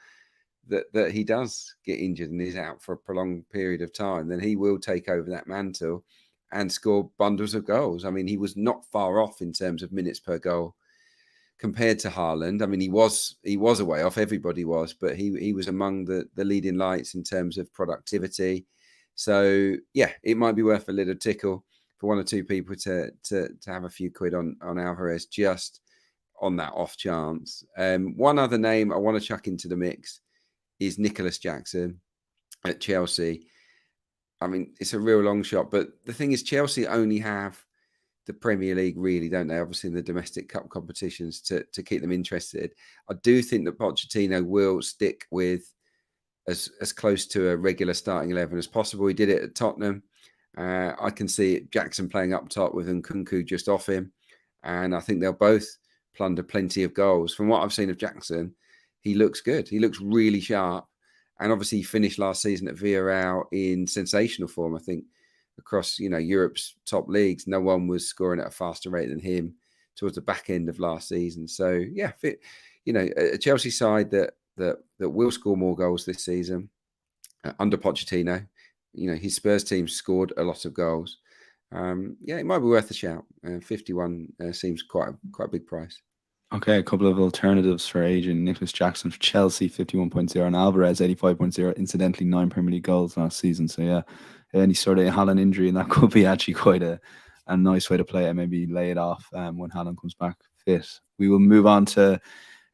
he does get injured and is out for a prolonged period of time, then he will take over that mantle and score bundles of goals. I mean, he was not far off in terms of minutes per goal compared to Haaland. I mean, he was a way off. Everybody was, but he was among the leading lights in terms of productivity. So yeah, it might be worth a little tickle for 1 or 2 people to have a few quid on Alvarez just on that off chance. One other name I want to chuck into the mix is Nicholas Jackson. at Chelsea. I mean, it's a real long shot, but the thing is, Chelsea only have the Premier League, really, don't they? Obviously, in the domestic cup competitions to keep them interested. I do think that Pochettino will stick with as close to a regular starting 11 as possible. He did it at Tottenham. I can see Jackson playing up top with Nkunku just off him, and I think they'll both plunder plenty of goals. From what I've seen of Jackson, he looks good. He looks really sharp. And obviously, he finished last season at Villarreal in sensational form. I think across Europe's top leagues, no one was scoring at a faster rate than him towards the back end of last season. So yeah, a Chelsea side that will score more goals this season under Pochettino. His Spurs team scored a lot of goals. It might be worth a shout. 51 seems quite a big price. Okay, a couple of alternatives for Adrian. Nicholas Jackson for Chelsea, 51.0, and Alvarez, 85.0. Incidentally, 9 Premier League goals last season. So yeah, any sort of Haaland injury, and that could be actually quite a nice way to play it. Maybe lay it off when Haaland comes back fit. We will move on to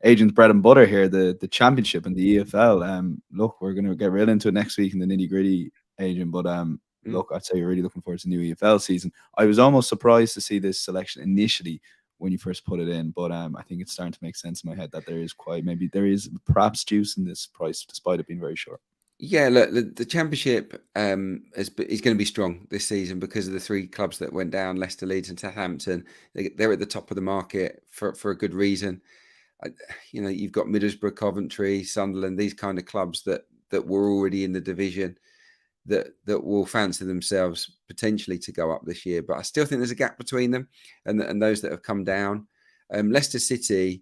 Adrian's bread and butter here, the Championship and the EFL. Look, we're going to get real into it next week in the nitty gritty, Adrian. But look, I'd say you're really looking forward to the new EFL season. I was almost surprised to see this selection initially when you first put it in, but I think it's starting to make sense in my head that there is perhaps juice in this price, despite it being very short. Yeah, look, the Championship is going to be strong this season because of the three clubs that went down: Leicester, Leeds, and Southampton. They're at the top of the market for a good reason. You've got Middlesbrough, Coventry, Sunderland, these kind of clubs that were already in the division that will fancy themselves potentially to go up this year. But I still think there's a gap between them and those that have come down. Leicester City,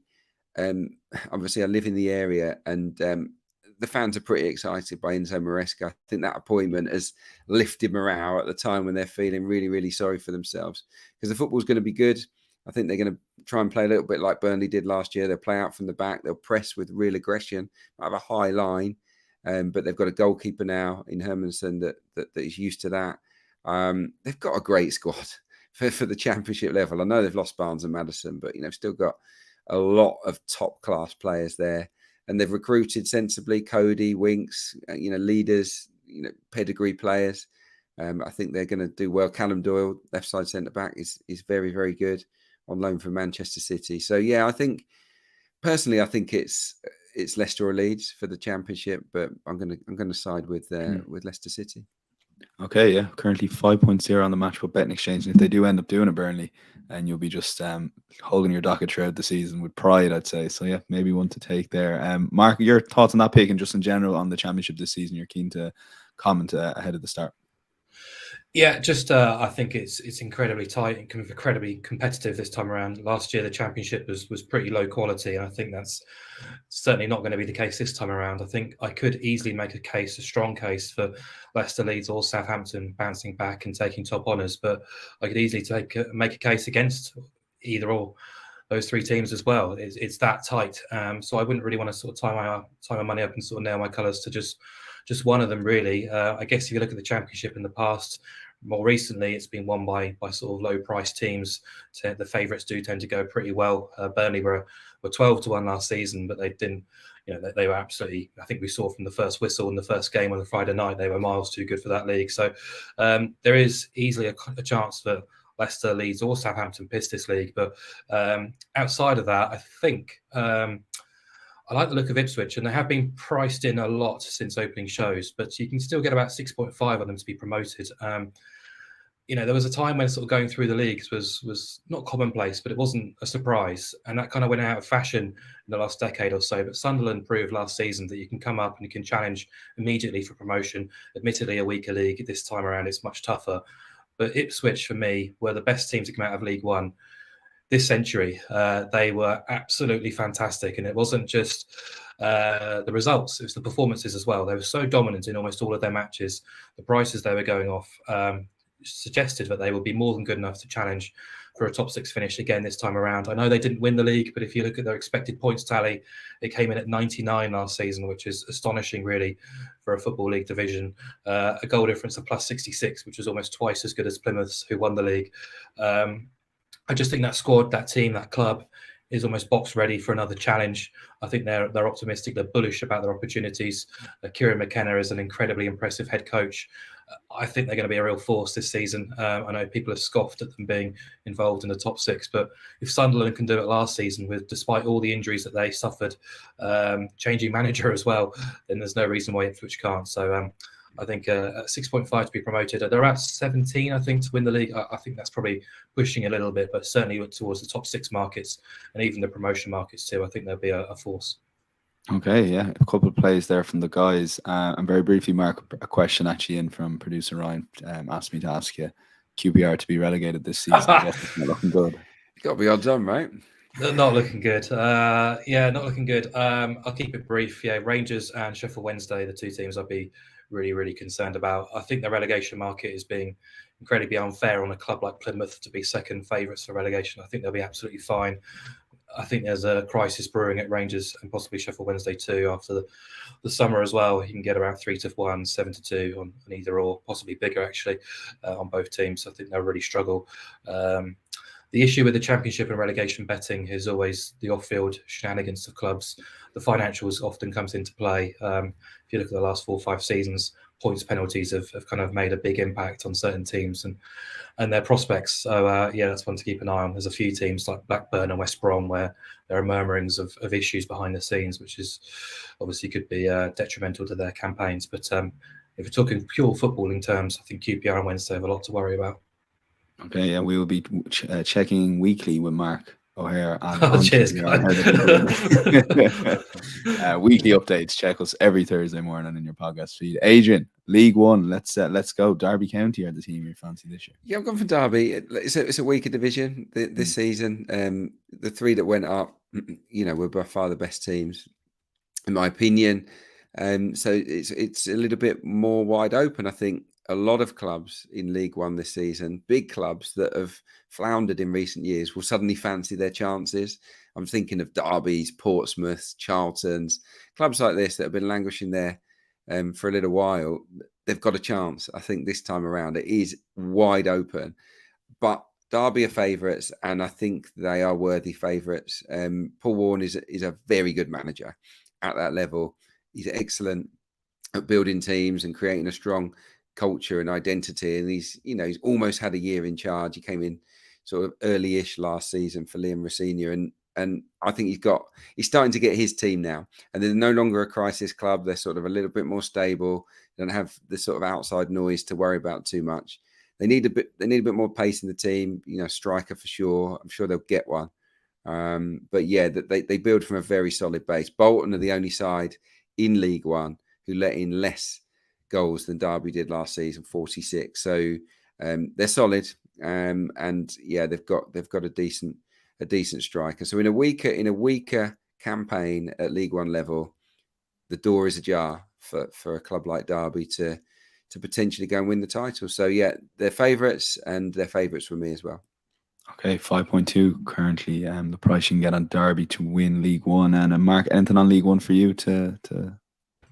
obviously I live in the area, and the fans are pretty excited by Enzo Maresca. I think that appointment has lifted morale at the time when they're feeling really, really sorry for themselves, because the football's going to be good. I think they're going to try and play a little bit like Burnley did last year. They'll play out from the back. They'll press with real aggression, have a high line. But they've got a goalkeeper now in Hermansen that is used to that. They've got a great squad for the Championship level. I know they've lost Barnes and Maddison, but still got a lot of top class players there, and they've recruited sensibly. Cody, Winks, leaders, pedigree players. I think they're going to do well. Callum Doyle, left side centre back, is very, very good on loan from Manchester City. So yeah, I think it's Leicester or Leeds for the Championship, but I'm going to side with Leicester City. Okay, yeah, currently 5.0 on the match with betting exchange, and if they do end up doing a Burnley, and you'll be just holding your docket throughout the season with pride, I'd say. So yeah, maybe one to take there. Mark, your thoughts on that pick and just in general on the Championship this season? You're keen to comment ahead of the start. Yeah, just I think it's incredibly tight and incredibly competitive this time around. Last year, the Championship was pretty low quality, and I think that's certainly not going to be the case this time around. I think I could easily make a strong case for Leicester, Leeds, or Southampton bouncing back and taking top honours, but I could easily make a case against either or those three teams as well. It's that tight, so I wouldn't really want to sort of tie my money up and sort of nail my colours to just one of them, really. I guess if you look at the Championship in the past, more recently, it's been won by sort of low-priced teams. So the favourites do tend to go pretty well. Burnley were 12-1 last season, but they didn't. They were absolutely. I think we saw from the first whistle in the first game on the Friday night, they were miles too good for that league. So there is easily a chance for Leicester, Leeds, or Southampton piss this league. But outside of that, I think. I like the look of Ipswich, and they have been priced in a lot since opening shows, but you can still get about 6.5 on them to be promoted. There was a time when sort of going through the leagues was not commonplace, but it wasn't a surprise, and that kind of went out of fashion in the last decade or so. But Sunderland proved last season that you can come up and you can challenge immediately for promotion. Admittedly, a weaker league this time around, it's much tougher. But Ipswich, for me, were the best team to come out of League One this century. They were absolutely fantastic, and it wasn't just the results, it was the performances as well. They were so dominant in almost all of their matches. The prices they were going off suggested that they would be more than good enough to challenge for a top six finish again this time around. I know they didn't win the league, but if you look at their expected points tally, it came in at 99 last season, which is astonishing really for a Football League division. A goal difference of plus 66, which was almost twice as good as Plymouth's, who won the league. I just think that squad, that team, that club is almost box ready for another challenge. I think they're optimistic, they're bullish about their opportunities. Kieran McKenna is an incredibly impressive head coach. I think they're going to be a real force this season. I know people have scoffed at them being involved in the top six, but if Sunderland can do it last season, despite all the injuries that they suffered, changing manager as well, then there's no reason why Ipswich can't. So I think at 6.5 to be promoted. They're at 17, I think, to win the league. I think that's probably pushing a little bit, but certainly towards the top six markets and even the promotion markets too. I think there'll be a force. Okay, yeah, a couple of plays there from the guys. And very briefly, Mark, a question actually in from producer Ryan asked me to ask you QPR to be relegated this season. I guess it's not looking good. Got to be odds on, right? Not looking good. Not looking good. I'll keep it brief. Yeah, Rangers and Sheffield Wednesday, the two teams I'd be really, really concerned about. I think the relegation market is being incredibly unfair on a club like Plymouth to be second favourites for relegation. I think they'll be absolutely fine. I think there's a crisis brewing at Rangers and possibly Sheffield Wednesday too after the summer as well. You can get around 3-1, 7-2 on either or, possibly bigger actually on both teams. So I think they'll really struggle. The issue with the Championship and relegation betting is always the off-field shenanigans of clubs. The financials often comes into play. If you look at the last 4 or 5 seasons, points penalties have kind of made a big impact on certain teams and their prospects. So that's one to keep an eye on. There's a few teams like Blackburn and West Brom where there are murmurings of issues behind the scenes, which is obviously could be detrimental to their campaigns. But if we're talking pure footballing terms, I think QPR and Wednesday have a lot to worry about. Okay, yeah, we will be checking weekly with Mark O'Haire and cheers, guys. Weekly updates. Check us every Thursday morning in your podcast feed. Adrian, League One. Let's go. Derby County are the team you fancy this year. Yeah, I'm going for Derby. It's a weaker division this season. The 3 that went up, were by far the best teams, in my opinion. So it's a little bit more wide open. I think a lot of clubs in League One this season, big clubs that have floundered in recent years, will suddenly fancy their chances. I'm thinking of Derby's, Portsmouth's, Charlton's, clubs like this that have been languishing there for a little while. They've got a chance. I think this time around it is wide open. But Derby are favourites, and I think they are worthy favourites. Paul Warne is a very good manager at that level. He's excellent at building teams and creating a strong culture and identity, and he's almost had a year in charge. He came in sort of early-ish last season for Liam Rosenior, and I think he's starting to get his team now, and they're no longer a crisis club. They're sort of a little bit more stable. They don't have the sort of outside noise to worry about too much. They need a bit more pace in the team, striker for sure. I'm sure they'll get one. But yeah, they build from a very solid base. Bolton are the only side in League One who let in less goals than Derby did last season, 46. So they're solid, and yeah, they've got a decent striker. So in a weaker campaign at League One level, the door is ajar for a club like Derby to potentially go and win the title. So yeah, they're favourites, and they're favourites for me as well. Okay, 5.2 currently. The price you can get on Derby to win League One. And Mark, anything on League One for you to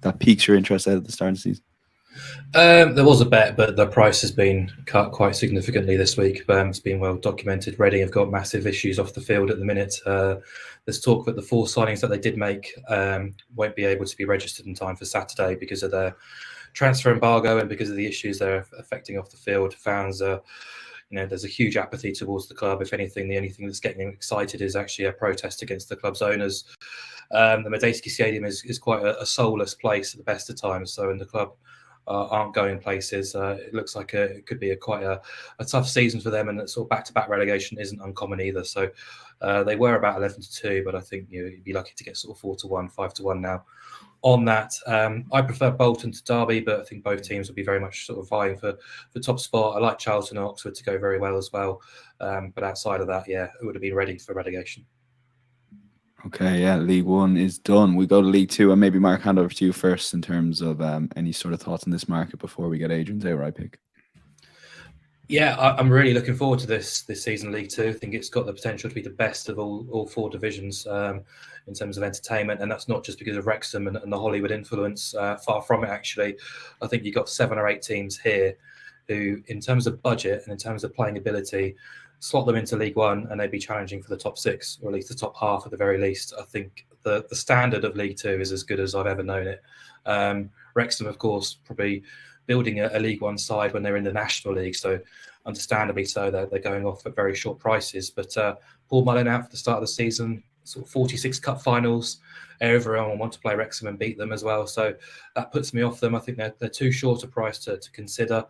that piques your interest out of the start of the season? There was a bet, but the price has been cut quite significantly this week. It's been well documented. Reading have got massive issues off the field at the minute. There's talk that the 4 signings that they did make won't be able to be registered in time for Saturday because of their transfer embargo and because of the issues they're affecting off the field. Fans are, there's a huge apathy towards the club. If anything, the only thing that's getting them excited is actually a protest against the club's owners. The Medeski Stadium is quite a soulless place at the best of times. So, in the club aren't going places. It looks like it could be quite a tough season for them, and that sort of back-to-back relegation isn't uncommon either. So they were about 11-2, but I think you'd be lucky to get sort of 4-1, 5-1 now. On that, I prefer Bolton to Derby, but I think both teams will be very much sort of vying for the top spot. I like Charlton and Oxford to go very well as well, but outside of that, yeah, it would have been ready for relegation. Okay, yeah, League One is done. We go to League Two, and maybe Mark, hand over to you first in terms of any sort of thoughts on this market before we get Adrian's outright pick. Yeah, I'm really looking forward to this season, League Two. I think it's got the potential to be the best of all 4 divisions in terms of entertainment, and that's not just because of Wrexham and the Hollywood influence. Far from it, actually. I think you've got 7 or 8 teams here who, in terms of budget and in terms of playing ability, slot them into League One and they'd be challenging for the top 6, or at least the top half at the very least. I think the standard of League Two is as good as I've ever known it. Wrexham, of course, probably building a League One side when they're in the National League, so understandably so, they're going off at very short prices. But Paul Mullin out for the start of the season, sort of 46 cup finals. Everyone want to play Wrexham and beat them as well, so that puts me off them. I think they're too short a price to consider,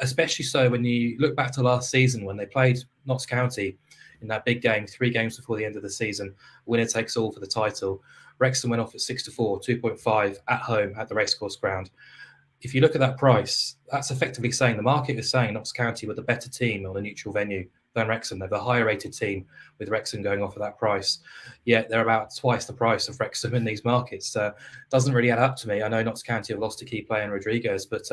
especially so when you look back to last season when they played Notts County in that big game, 3 games before the end of the season, winner takes all for the title. Wrexham went off at 6-4, 2.5 at home at the Racecourse Ground. If you look at that price, that's effectively saying the market is saying Notts County were the better team on a neutral venue than Wrexham. They're the higher rated team, with Wrexham going off at that price. Yet they're about twice the price of Wrexham in these markets. Doesn't really add up to me. I know Notts County have lost a key player in Rodriguez, but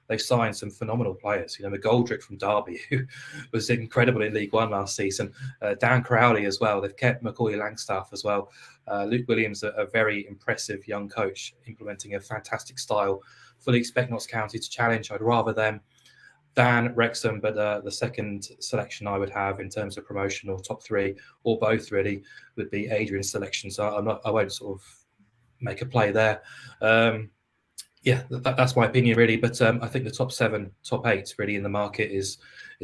they've signed some phenomenal players. McGoldrick from Derby, who was incredible in League One last season. Dan Crowley as well. They've kept McCoy Langstaff as well. Luke Williams, a very impressive young coach, implementing a fantastic style. Fully expect Notts County to challenge. I'd rather them than Wrexham, but the second selection I would have in terms of promotion, or top 3, or both really, would be Adrian's selection. So I won't sort of make a play there. That's my opinion really. But I think the top 7, top 8 really in the market is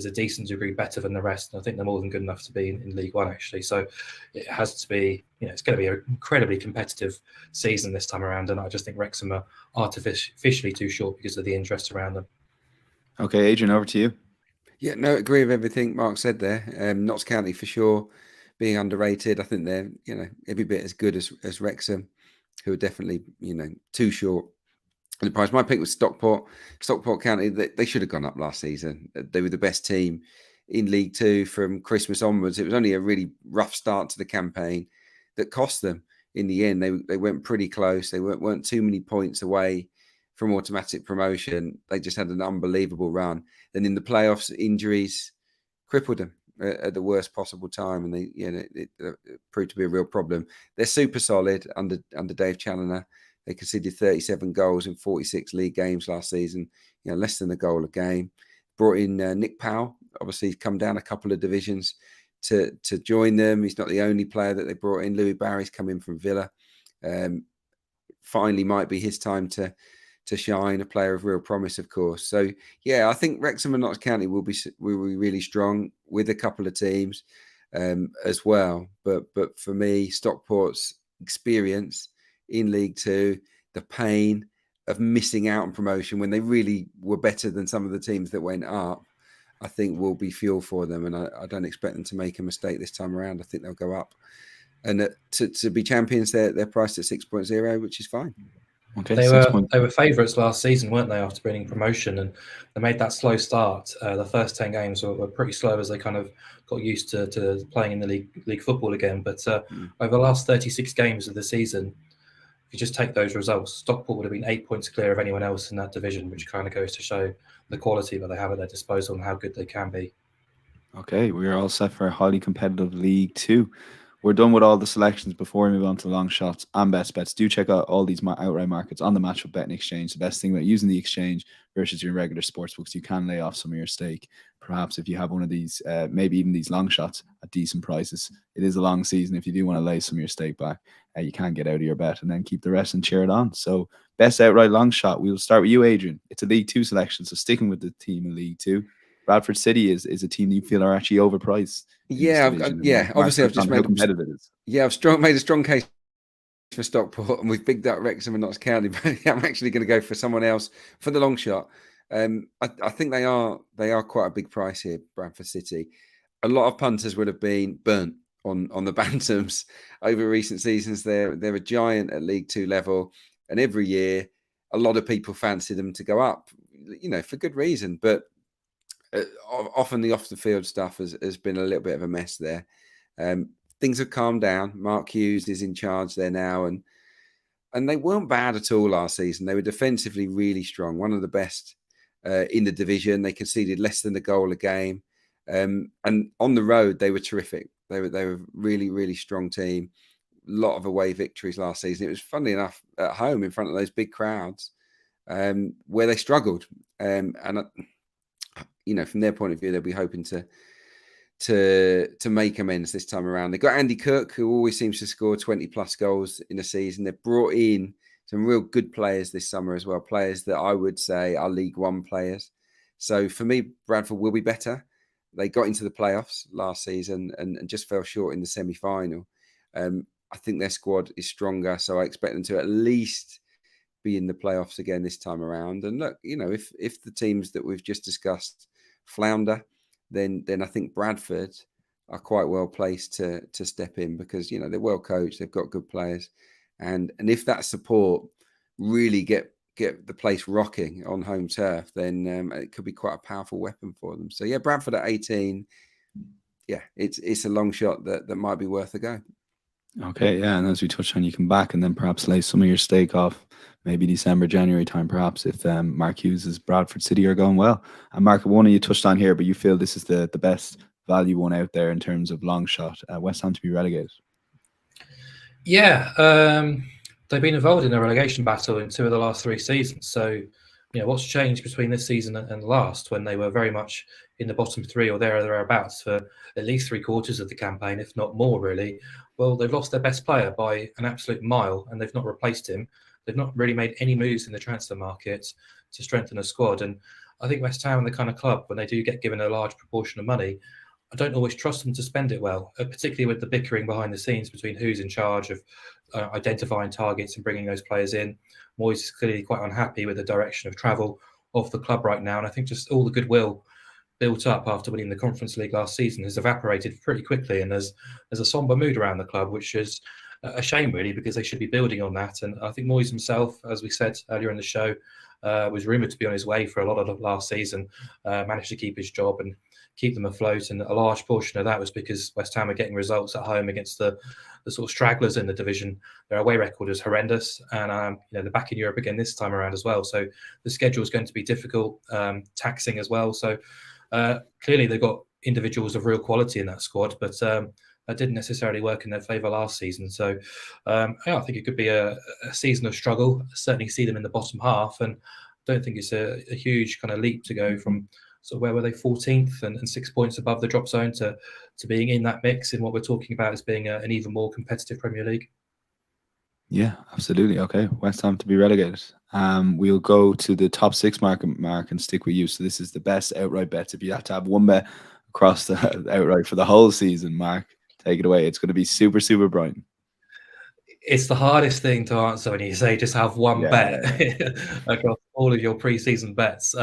a decent degree better than the rest. And I think they're more than good enough to be in League One actually. So it has to be, it's going to be an incredibly competitive season this time around. And I just think Wrexham are artificially too short because of the interest around them. Okay, Adrian, over to you. Yeah, no, agree with everything Mark said there. Notts County for sure being underrated. I think they're, every bit as good as Wrexham, who are definitely, too short. The price. My pick was Stockport County. They should have gone up last season. They were the best team in League Two from Christmas onwards. It was only a really rough start to the campaign that cost them. In the end, they went pretty close. They weren't too many points away from automatic promotion. They just had an unbelievable run. Then in the playoffs, injuries crippled them at the worst possible time, and it proved to be a real problem. They're super solid under Dave Challoner. They conceded 37 goals in 46 league games last season, less than a goal a game. Brought in Nick Powell. Obviously, he's come down a couple of divisions to join them. He's not the only player that they brought in. Louis Barry's come in from Villa. Finally might be his time to shine, a player of real promise, of course. So, I think Wrexham and Notts County will be really strong with a couple of teams as well. But for me, Stockport's experience in League Two, the pain of missing out on promotion when they really were better than some of the teams that went up, I think will be fuel for them. And I don't expect them to make a mistake this time around. I think they'll go up. And to be champions, they're priced at 6.0, which is fine. Okay, they were favourites last season, weren't they, after winning promotion? And they made that slow start. The first 10 games were pretty slow as they kind of got used to playing in the league football again. But over the last 36 games of the season, if you just take those results, Stockport would have been 8 points clear of anyone else in that division, which kind of goes to show the quality that they have at their disposal and how good they can be. Okay, we are all set for a highly competitive League Two. We're done with all the selections. Before we move on to long shots and best bets, do check out all these outright markets on the Matchup Betting Exchange. The best thing about using the exchange versus your regular sportsbooks, you can lay off some of your stake. Perhaps if you have one of these, maybe even these long shots at decent prices. It is a long season. If you do want to lay some of your stake back, you can get out of your bet and then keep the rest and cheer it on. So best outright long shot. We will start with you, Adrian. It's a League Two selection, so sticking with the team in League Two. Bradford City is a team that you feel are actually overpriced. Obviously I've just made a strong case for Stockport, and we've bigged up Wrexham and Notts County, but I'm actually going to go for someone else for the long shot. I think they are quite a big price here, Bradford City. A lot of punters would have been burnt on the Bantams over recent seasons. They're a giant at League Two level, and every year a lot of people fancy them to go up, for good reason, but often the off the field stuff has been a little bit of a mess there. Things have calmed down. Mark Hughes is in charge there now, and they weren't bad at all last season. They were defensively really strong, one of the best in the division. They conceded less than a goal a game, and on the road they were terrific. They were a really, really strong team. A lot of away victories last season. It was, funnily enough, at home in front of those big crowds where they struggled. And from their point of view, they'll be hoping to make amends this time around. They've got Andy Cook, who always seems to score 20 plus goals in a season. They've brought in some real good players this summer as well, players that I would say are League One players. So for me, Bradford will be better. They got into the playoffs last season and just fell short in the semi-final. I think their squad is stronger, so I expect them to at least be in the playoffs again this time around. And look, if the teams that we've just discussed flounder, then I think Bradford are quite well placed to step in because they're well coached, they've got good players, and if that support really get the place rocking on home turf, then it could be quite a powerful weapon for them. So yeah, Bradford at 18, yeah, it's a long shot that might be worth a go. Okay, yeah, and as we touched on, you come back and then perhaps lay some of your stake off, maybe December, January time, perhaps if Mark Hughes' Bradford City are going well. And Mark, one of you touched on here, but you feel this is the best value one out there in terms of long shot. West Ham to be relegated. Yeah, they've been involved in a relegation battle in 2 of the last 3 seasons. So, what's changed between this season and last, when they were very much in the bottom 3 or thereabouts for at least 3/4 of the campaign, if not more, really? Well, they've lost their best player by an absolute mile, and they've not replaced him. They've not really made any moves in the transfer market to strengthen a squad. And I think West Ham are the kind of club, when they do get given a large proportion of money, I don't always trust them to spend it well, particularly with the bickering behind the scenes between who's in charge of identifying targets and bringing those players in. Moyes is clearly quite unhappy with the direction of travel of the club right now. And I think just all the goodwill built up after winning the Conference League last season has evaporated pretty quickly. And there's a somber mood around the club, which is a shame, really, because they should be building on that. And I think Moyes himself, as we said earlier in the show, was rumoured to be on his way for a lot of last season, managed to keep his job and keep them afloat. And a large portion of that was because West Ham are getting results at home against the sort of stragglers in the division. Their away record is horrendous, and they're back in Europe again this time around as well. So the schedule is going to be difficult, taxing as well. So clearly they've got individuals of real quality in that squad, but that didn't necessarily work in their favour last season. So I think it could be a season of struggle. I certainly see them in the bottom half, and I don't think it's a huge kind of leap to go from sort of where were they, 14th and 6 points above the drop zone to being in that mix in what we're talking about as being an even more competitive Premier League. Yeah, absolutely. Okay, West Ham to be relegated. We'll go to the top 6 mark, and stick with you. So this is the best outright bets. If you had to have one bet across the outright for the whole season, Mark, take it away. It's going to be super, super Brighton. It's the hardest thing to answer when you say just have one bet across all of your pre-season bets.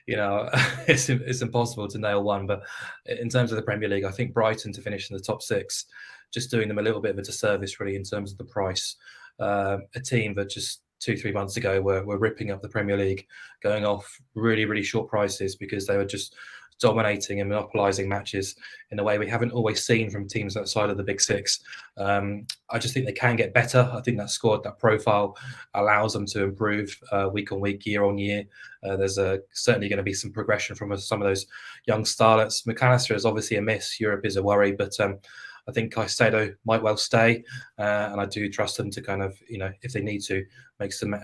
It's impossible to nail one. But in terms of the Premier League, I think Brighton to finish in the top 6, just doing them a little bit of a disservice, really, in terms of the price. A team that just 2-3 months ago were ripping up the Premier League, going off really, really short prices because they were just dominating and monopolising matches in a way we haven't always seen from teams outside of the Big 6. I just think they can get better. I think that squad, that profile, allows them to improve week on week, year on year. There's certainly going to be some progression from some of those young starlets. McAllister is obviously a miss. Europe is a worry, but I think Caicedo might well stay, and I do trust them to kind of, if they need to, make some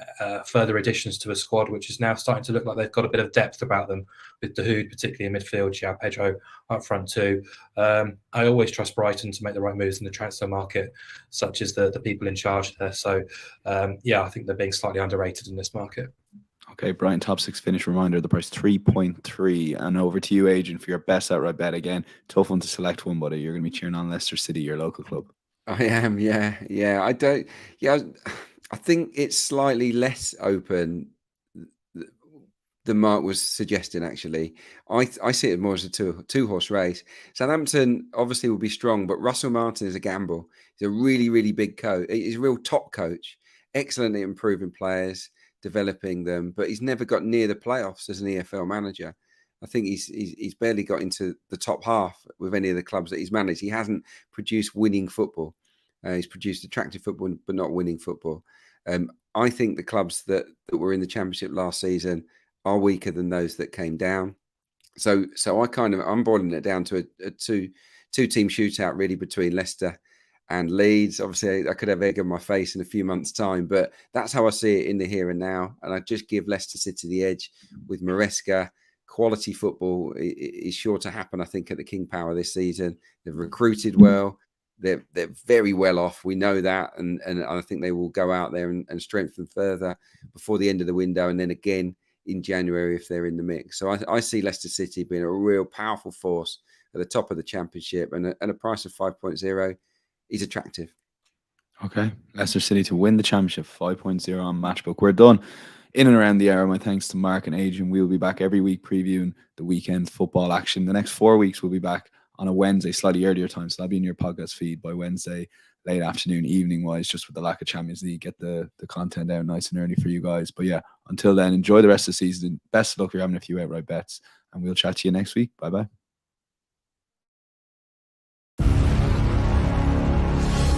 further additions to a squad, which is now starting to look like they've got a bit of depth about them, with Dahoud particularly in midfield, João Pedro up front too. I always trust Brighton to make the right moves in the transfer market, such as the people in charge there. So, I think they're being slightly underrated in this market. Okay, Brighton top 6 finish. Reminder, the price 3.3. And over to you, Adrian, for your best outright bet. Again, tough one to select one, buddy. You're going to be cheering on Leicester City, your local club. I am, yeah. I think it's slightly less open than Mark was suggesting, actually. I see it more as a two-horse race. Southampton obviously will be strong, but Russell Martin is a gamble. He's a really, really big coach. He's a real top coach, excellent at improving players, developing them, but he's never got near the playoffs as an EFL manager. I think he's barely got into the top half with any of the clubs that he's managed. He hasn't produced winning football. He's produced attractive football, but not winning football. I think the clubs that were in the Championship last season are weaker than those that came down. So I'm boiling it down to a two-team shootout, really, between Leicester and Leeds. Obviously, I could have egg on my face in a few months' time, but that's how I see it in the here and now. And I just give Leicester City the edge with Maresca, quality football is sure to happen, I think, at the King Power this season. They've recruited well. They're very well off. We know that. And I think they will go out there and strengthen further before the end of the window. And then again in January if they're in the mix. So I see Leicester City being a real powerful force at the top of the Championship. And a price of 5.0 is attractive. Okay. Leicester City to win the Championship, 5.0 on Matchbook. We're done. In and around the hour, my thanks to Mark and Adrian. We'll be back every week previewing the weekend football action. The next 4 weeks, we'll be back on a Wednesday, slightly earlier time. So that'll be in your podcast feed by Wednesday, late afternoon, evening wise, just with the lack of Champions League, get the content out nice and early for you guys. But yeah, until then, enjoy the rest of the season. Best of luck if you're having a few outright bets. And we'll chat to you next week. Bye-bye.